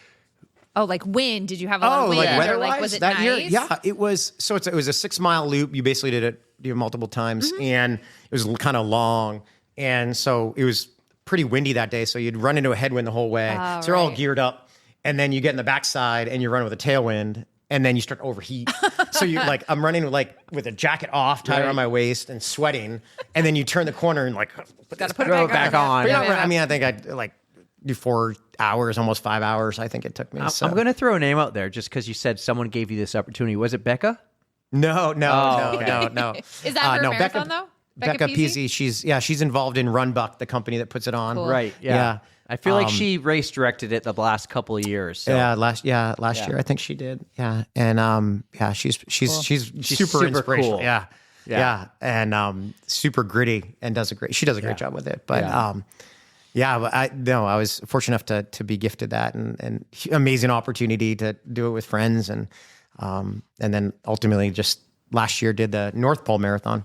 Oh, like wind? Did you have a lot of wind? like or weather-wise? like was it that nice? year? Yeah, it was. So it was a 6 mile loop. You basically did it multiple times, and it was kind of long, and so it was pretty windy that day. So you'd run into a headwind the whole way. Oh, so you're all right. geared up, and then you get in the backside, and you run with a tailwind, and then you start to overheat. So you like I'm running with a jacket off, tied around my waist, and sweating, and then you turn the corner and like Gotta put throw it it back on. But you're not running- I mean, I think I like do 4 hours, almost 5 hours. I think it took me. So. I'm going to throw a name out there just because you said someone gave you this opportunity. Was it Becca? No. Is that her no, marathon though? Becca Peasy, she's involved in Run Buck, the company that puts it on. Cool. Right. Yeah. I feel like she race directed it the last couple of years. So. Yeah, last year I think she did. Yeah, and she's super inspirational. cool. Yeah, and super gritty and does a great job with it. But I was fortunate enough to be gifted that and amazing opportunity to do it with friends and then ultimately just last year did the North Pole Marathon.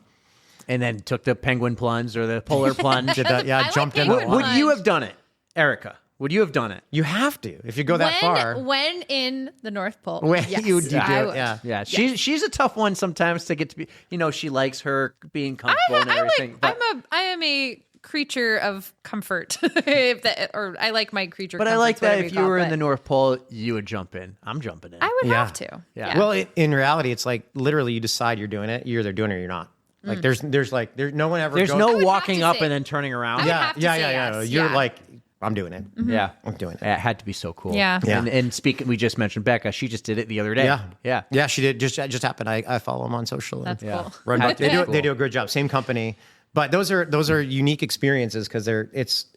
And then took the penguin plunge or the polar plunge. Jumped in. penguin Would you have done it, Erica? Would you have done it? You have to if you go that far. When in the North Pole. When you do I it, would. yeah. Yeah, she's a tough one sometimes to get to be. You know, she likes her being comfortable and everything. but I am a creature of comfort. I like my creature. I like comforts, that whatever if call you were it, in the but North Pole, you would jump in. I'm jumping in. I would Yeah. have to. Yeah. Well, in reality, it's like literally you decide you're doing it. You're either doing it or you're not. Like there's no one ever. There's goes, no would walking have to up say- and then turning around. I would have to say yes. You're Yeah. like, I'm doing it. Yeah, I'm doing it. It had to be so cool. Yeah. Yeah. And speaking, we just mentioned Becca. She just did it the other day. Yeah. She did. Just happened. I follow them on social. That's and cool. Run Had Buck. to They be do. cool. They do a good job. Same company, but those are unique experiences because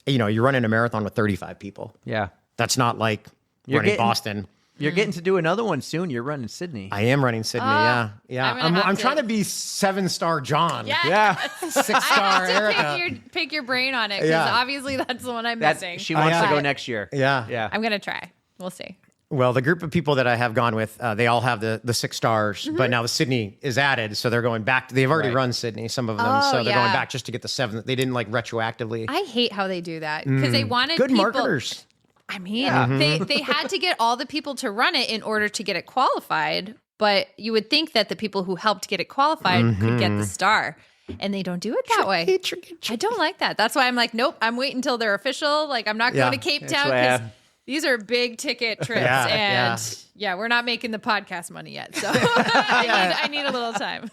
you're running a marathon with 35 people. Yeah. That's not like You're running getting- Boston. You're getting to do another one soon. You're running Sydney. I am running Sydney. Yeah. I'm gonna have I'm to- trying to be 7-star John. Yeah. 6-star I Erica. have to pick your brain on it because Yeah. obviously that's the one I'm missing. She wants yeah. to go next year. Yeah. Yeah. I'm gonna try. We'll see. Well, the group of people that I have gone with, they all have the 6 stars, but now the Sydney is added, so they're going back. They've already Right. run Sydney, some of them, Oh, so they're going yeah. back just to get the 7. They didn't like retroactively. I hate how they do that because they wanted Good people, marketers. I mean, they had to get all the people to run it in order to get it qualified. But you would think that the people who helped get it qualified could get the star, and they don't do it that way. I don't like that. That's why I'm like, nope. I'm waiting until they're official. Like, I'm not Yeah. going to Cape That's Town why because these are big ticket trips, Yeah, and we're not making the podcast money yet. So I need a little time.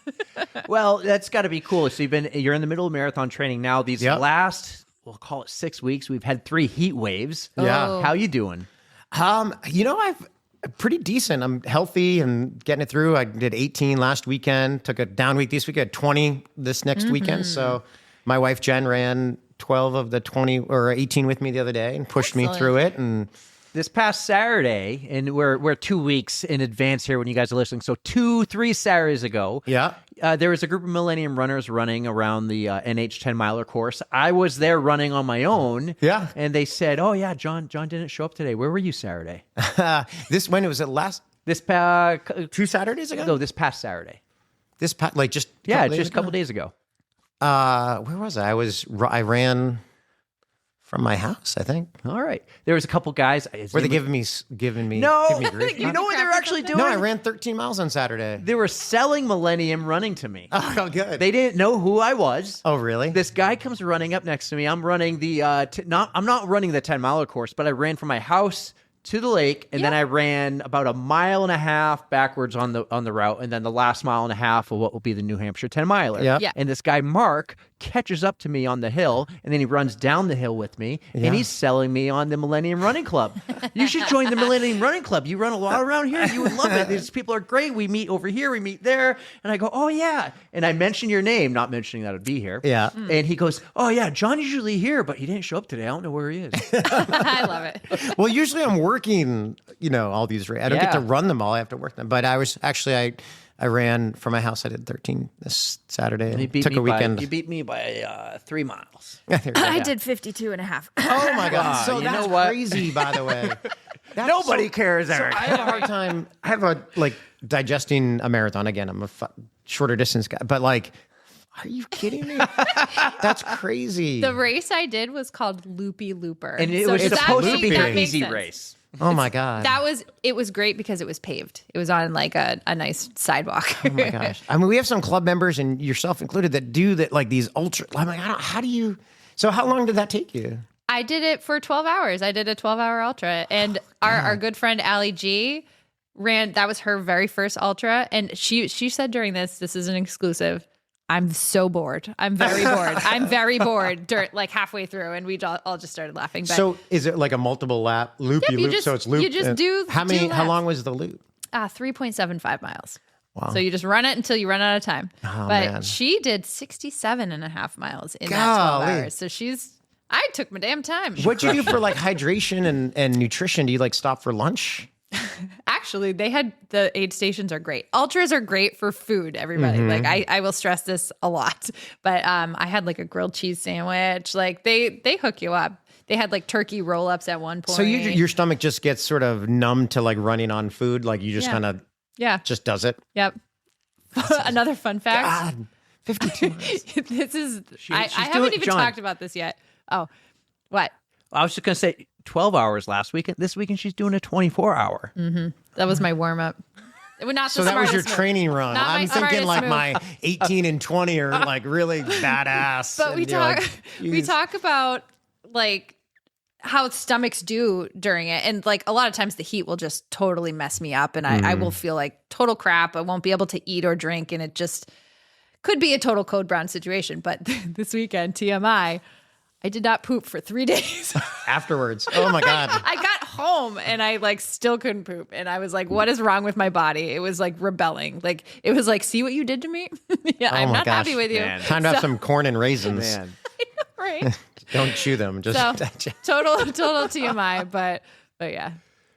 Well, that's got to be cool. So you're in the middle of marathon training now. These last, we'll call it 6 weeks, we've had 3 heat waves. Yeah. Oh. How you doing? I've pretty decent. I'm healthy and getting it through. I did 18 last weekend, took a down week this week. I had 20 this next weekend. So my wife, Jen, ran 12 of the 20 or 18 with me the other day and pushed me through it. And This past Saturday, and we're 2 weeks in advance here when you guys are listening. So 3 Saturdays ago, there was a group of Millennium runners running around the NH 10 miler course. I was there running on my own. Yeah. And they said, "Oh yeah, John didn't show up today. Where were you Saturday?" when it was it last This 2 Saturdays ago? No, this past Saturday. This like just Just a couple days ago. Where was I? I ran From my house, I think. All right. There was a couple guys. Were they giving me No. giving me grief? You know what they were actually doing? No, I ran 13 miles on Saturday. They were selling Millennium Running to me. Oh, good. They didn't know who I was. Oh, really? This guy comes running up next to me. I'm running the I'm not running the 10-mile course, but I ran from my house to the lake, and then I ran about 1.5 miles backwards on the route, and then the last 1.5 miles of what will be the New Hampshire 10-miler. Yeah. And this guy Mark catches up to me on the hill, and then he runs down the hill with me, and he's selling me on the Millennium Running Club. You should join the Millennium Running Club. You run a lot around here. You would love it. These people are great. We meet over here. We meet there. And I go, oh, yeah. And I mention your name, not mentioning that I'd be here. Yeah. And he goes, oh, yeah, John's usually here, but he didn't show up today. I don't know where he is. I love it. Well, usually I'm working, all these. I don't get to run them all. I have to work them. But I was actually, I ran from my house. I did 13 this Saturday. And took a weekend. You beat me by 3 miles. I did 52.5. Oh my God. So you that's know what? crazy, by the way. Nobody cares, Eric. I have a hard time. I have digesting a marathon. Again, I'm a shorter distance guy. But are you kidding me? That's crazy. The race I did was called Loopy Looper. And it was supposed to be an easy race. Oh my God. It was great because it was paved. It was on a nice sidewalk. Oh my gosh. I mean, we have some club members and yourself included that do that, these ultra. I'm like, how do you? So how long did that take you? I did it for 12 hours. I did a 12-hour ultra, and our good friend Allie G ran. That was her very first ultra, and she said during this is an exclusive. I'm so bored. I'm very bored. I'm very bored. Halfway through, and we all just started laughing. But so is it like a multiple lap loopy loop? So it's loop. You just do. How long was the loop? 3.75 miles. Wow. So you just run it until you run out of time. Oh, but man. she did 67.5 miles in that 12 hours. So I took my damn time. What'd you do for hydration and nutrition? Do you stop for lunch? Actually, the aid stations are great. Ultras are great for food, everybody. Mm-hmm. I will stress this a lot. But I had a grilled cheese sandwich. They hook you up. They had turkey roll-ups at one point. So your stomach just gets sort of numb to running on food? You just kind of just does it? Yep. Another fun fact. God, 52 This is, I haven't even talked about this yet. Oh, what? I was just going to say 12 hours last weekend. This weekend, she's doing a 24-hour. Mm-hmm. That was my warm-up. So that was your training run. I'm thinking my 18 and 20 are really badass. But we talk about how stomachs do during it. And a lot of times the heat will just totally mess me up. And I will feel like total crap. I won't be able to eat or drink. And it just could be a total Code Brown situation. But this weekend, TMI, I did not poop for 3 days. Afterwards. Oh my God. I got home and I still couldn't poop. And I was like, what is wrong with my body? It was rebelling. It was see what you did to me? Yeah, I'm not happy with you. Man. Time to have some corn and raisins. Man. Right. Don't chew them. Just total TMI, but yeah.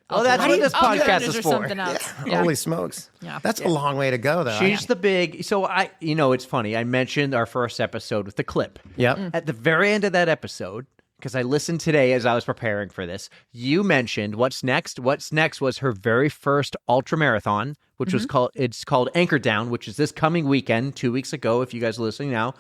Well, that's what this podcast is for. Something else. Yeah. Holy smokes. Yeah. That's a long way to go, though. She's the big. So it's funny. I mentioned our first episode with the clip. Yep. At the very end of that episode, because I listened today as I was preparing for this, you mentioned what's next. What's next was her very first ultra marathon, which was called Anchor Down, which is this coming weekend, 2 weeks ago, if you guys are listening now.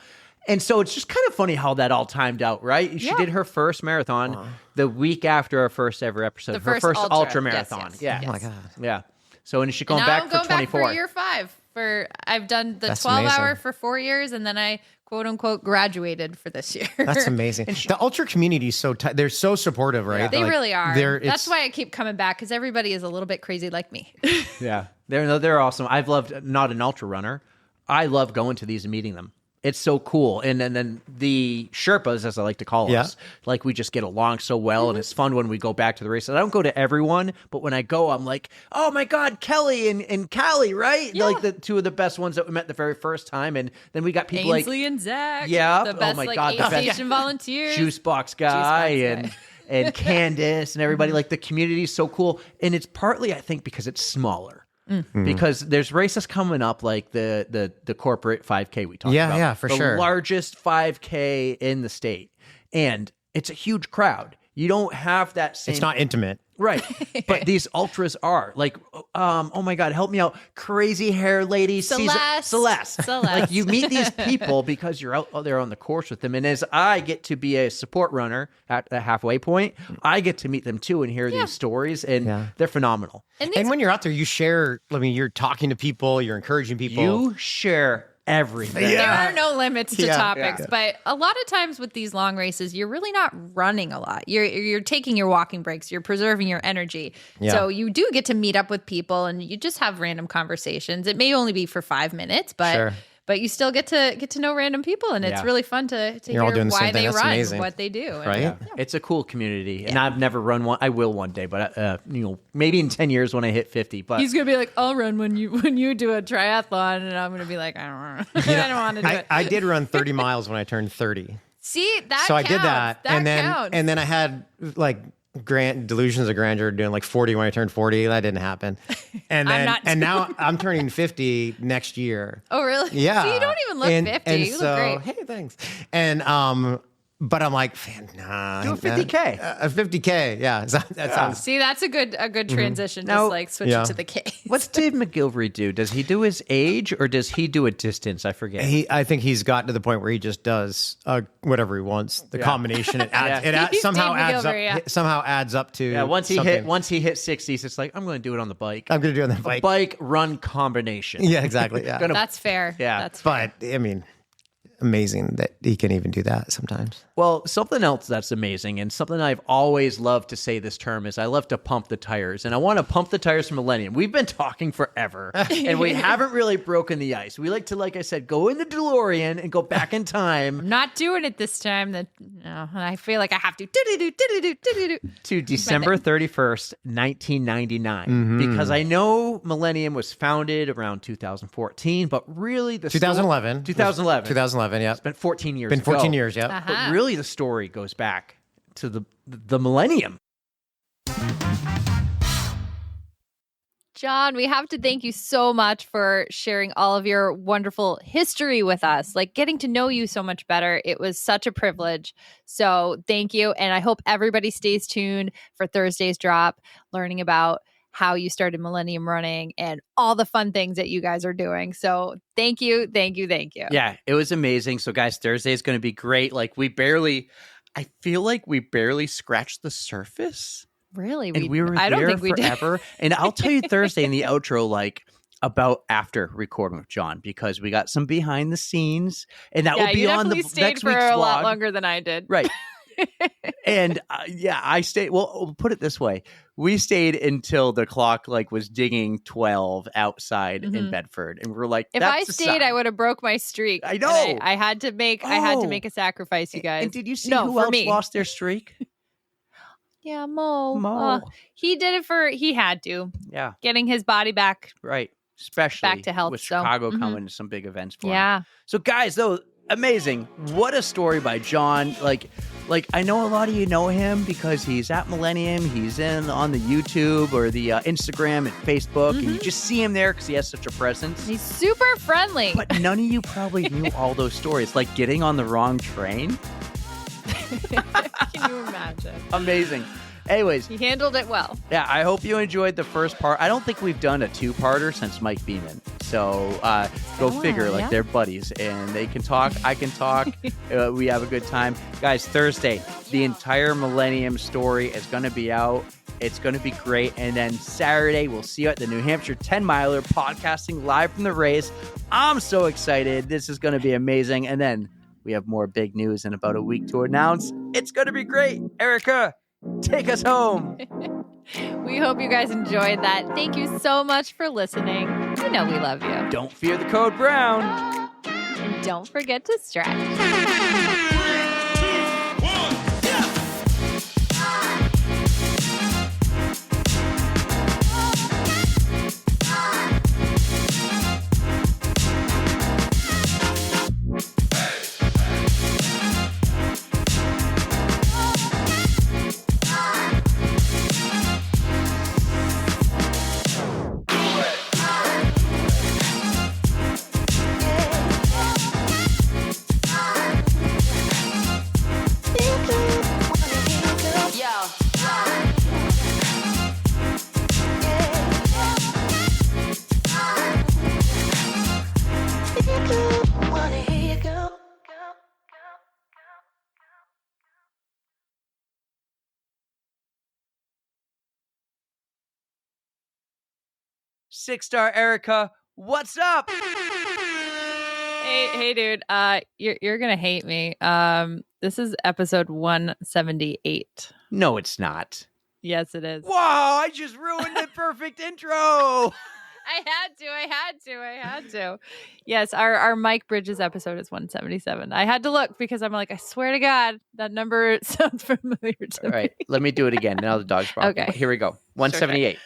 And so it's just kind of funny how that all timed out, right? She did her first marathon the week after our first ever episode. Her first ultra marathon. Yes. Oh my God. Yeah. So and she's going back for 24. Back for year 5. I've done the 12-hour for 4 years, and then I quote unquote graduated for this year. That's amazing. The ultra community is so they're so supportive, right? Yeah. They really are. That's why I keep coming back, because everybody is a little bit crazy like me. Yeah. They're awesome. I've loved, not an ultra runner, I love going to these and meeting them. It's so cool. And then the Sherpas, as I like to call us, we just get along so well. And it's fun when we go back to the race. And I don't go to everyone, but when I go, I'm like, oh my God, Kelly and Callie, right? Yeah. The two of the best ones that we met the very first time. And then we got people Ainsley and Zach. Yeah. The best, oh my God. The best station volunteers. Juice box guy and Candace and everybody. The community is so cool. And it's partly, I think, because it's smaller. Mm-hmm. Because there's races coming up the corporate 5K we talked about. Yeah, for sure. The largest 5K in the state. And it's a huge crowd. You don't have that same... It's not intimate. Right. But these ultras are like, oh my God, help me out. Crazy hair lady. Celeste. Like you meet these people because you're out there on the course with them. And as I get to be a support runner at the halfway point, I get to meet them too and hear these stories, and they're phenomenal. And when you're out there, you share, I mean, you're talking to people, you're encouraging people. You share everything. There are no limits to topics, but a lot of times with these long races, you're really not running a lot. You're taking your walking breaks, you're preserving your energy. So you do get to meet up with people and you just have random conversations. It may only be for 5 minutes, but you still get to know random people, and it's really fun to hear why they run, amazing. what they do. Right? It's a cool community, and I've never run one. I will one day, but maybe in 10 years when I hit 50. But he's gonna be like, "I'll run when you do a triathlon," and I'm gonna be like, "I don't know. I don't want to do it." I did run 30 miles when I turned 30. See, that so counts. I did that, counts. and then I had like delusions of grandeur doing like 40 when I turned 40. That didn't happen. And then now I'm turning 50 next year. Oh, really? Yeah. So you don't even look 50. And you so, look great. Hey, thanks. And but I'm like, nah. Do a 50K. 50K, yeah. That sounds. See, that's a good transition. Now- Just like switch it to the K. What's Dave McGilvery do? Does he do his age or does he do a distance? I forget. I think he's gotten to the point where he just does whatever he wants. The combination it adds, He's somehow Dave adds up. McGilvery, Somehow adds up to. once he something. hit 60s, it's like I'm going to do it on the bike. I'm going to do it on the bike. Bike run combination. Yeah, exactly. Yeah, That's fair. Yeah. That's fair. but I mean, amazing that he can even do that sometimes. Well, something else that's amazing and something I've always loved to say this term is I love to pump the tires, and I want to pump the tires for Millennium. We've been talking forever and we haven't really broken the ice. We like to, like I said, go in the DeLorean and go back in time. I'm not doing it this time. I feel like I have to. To December 31st, 1999. Because I know Millennium was founded around 2014, but really the 2011. 2011, yeah. It's been 14 years Been 14 ago. years, yeah. But really the story goes back to the Millennium. John, we have to thank you so much for sharing all of your wonderful history with us, like getting to know you so much better. It was such a privilege. So thank you. And I hope everybody stays tuned for Thursday's drop, learning about how you started Millennium Running and all the fun things that you guys are doing. So thank you. Yeah, it was amazing. So guys, Thursday is going to be great. Like I feel like we barely scratched the surface. Really? And we were I don't there think we forever. And I'll tell you Thursday in the outro, like about after recording with John, because we got some behind the scenes, and that will be on the stayed next for week's a vlog. lot longer than I did. Right. And I stayed. Well, put it this way: we stayed until the clock was dinging 12 outside in Bedford, and we're like, if I stayed, I would have broke my streak. I know. I had to make a sacrifice, you guys. And did you see who else lost their streak? Yeah, Mo. He did it he had to. Yeah. Getting his body back. Right. Especially back to health. with Chicago coming to some big events for him. Yeah. So guys, though, amazing. What a story by John. Like I know a lot of you know him because he's at Millennium. He's on the YouTube or the Instagram and Facebook, and you just see him there because he has such a presence. He's super friendly. But none of you probably knew all those stories, like getting on the wrong train. Can you imagine? Amazing. Anyways. He handled it well. Yeah, I hope you enjoyed the first part. I don't think we've done a two-parter since Mike Beeman. So go figure, they're buddies. And they can talk, I can talk. We have a good time. Guys, Thursday, the entire Millennium story is going to be out. It's going to be great. And then Saturday, we'll see you at the New Hampshire 10-miler, podcasting live from the race. I'm so excited. This is going to be amazing. And then we have more big news in about a week to announce. It's going to be great. Erica, take us home. We hope you guys enjoyed that. Thank you so much for listening. You know we love you. Don't fear the code brown. And don't forget to stretch. 6-star Erika, what's up? Hey, dude. You're gonna hate me. This is episode 178. No, it's not. Yes, it is. Wow, I just ruined the perfect intro. I had to. Yes, our Mike Bridges episode is 177. I had to look because I'm like, I swear to God, that number sounds familiar to me. All right, let me do it again. Now the dog's barking. Okay. Here we go. 178. Sure.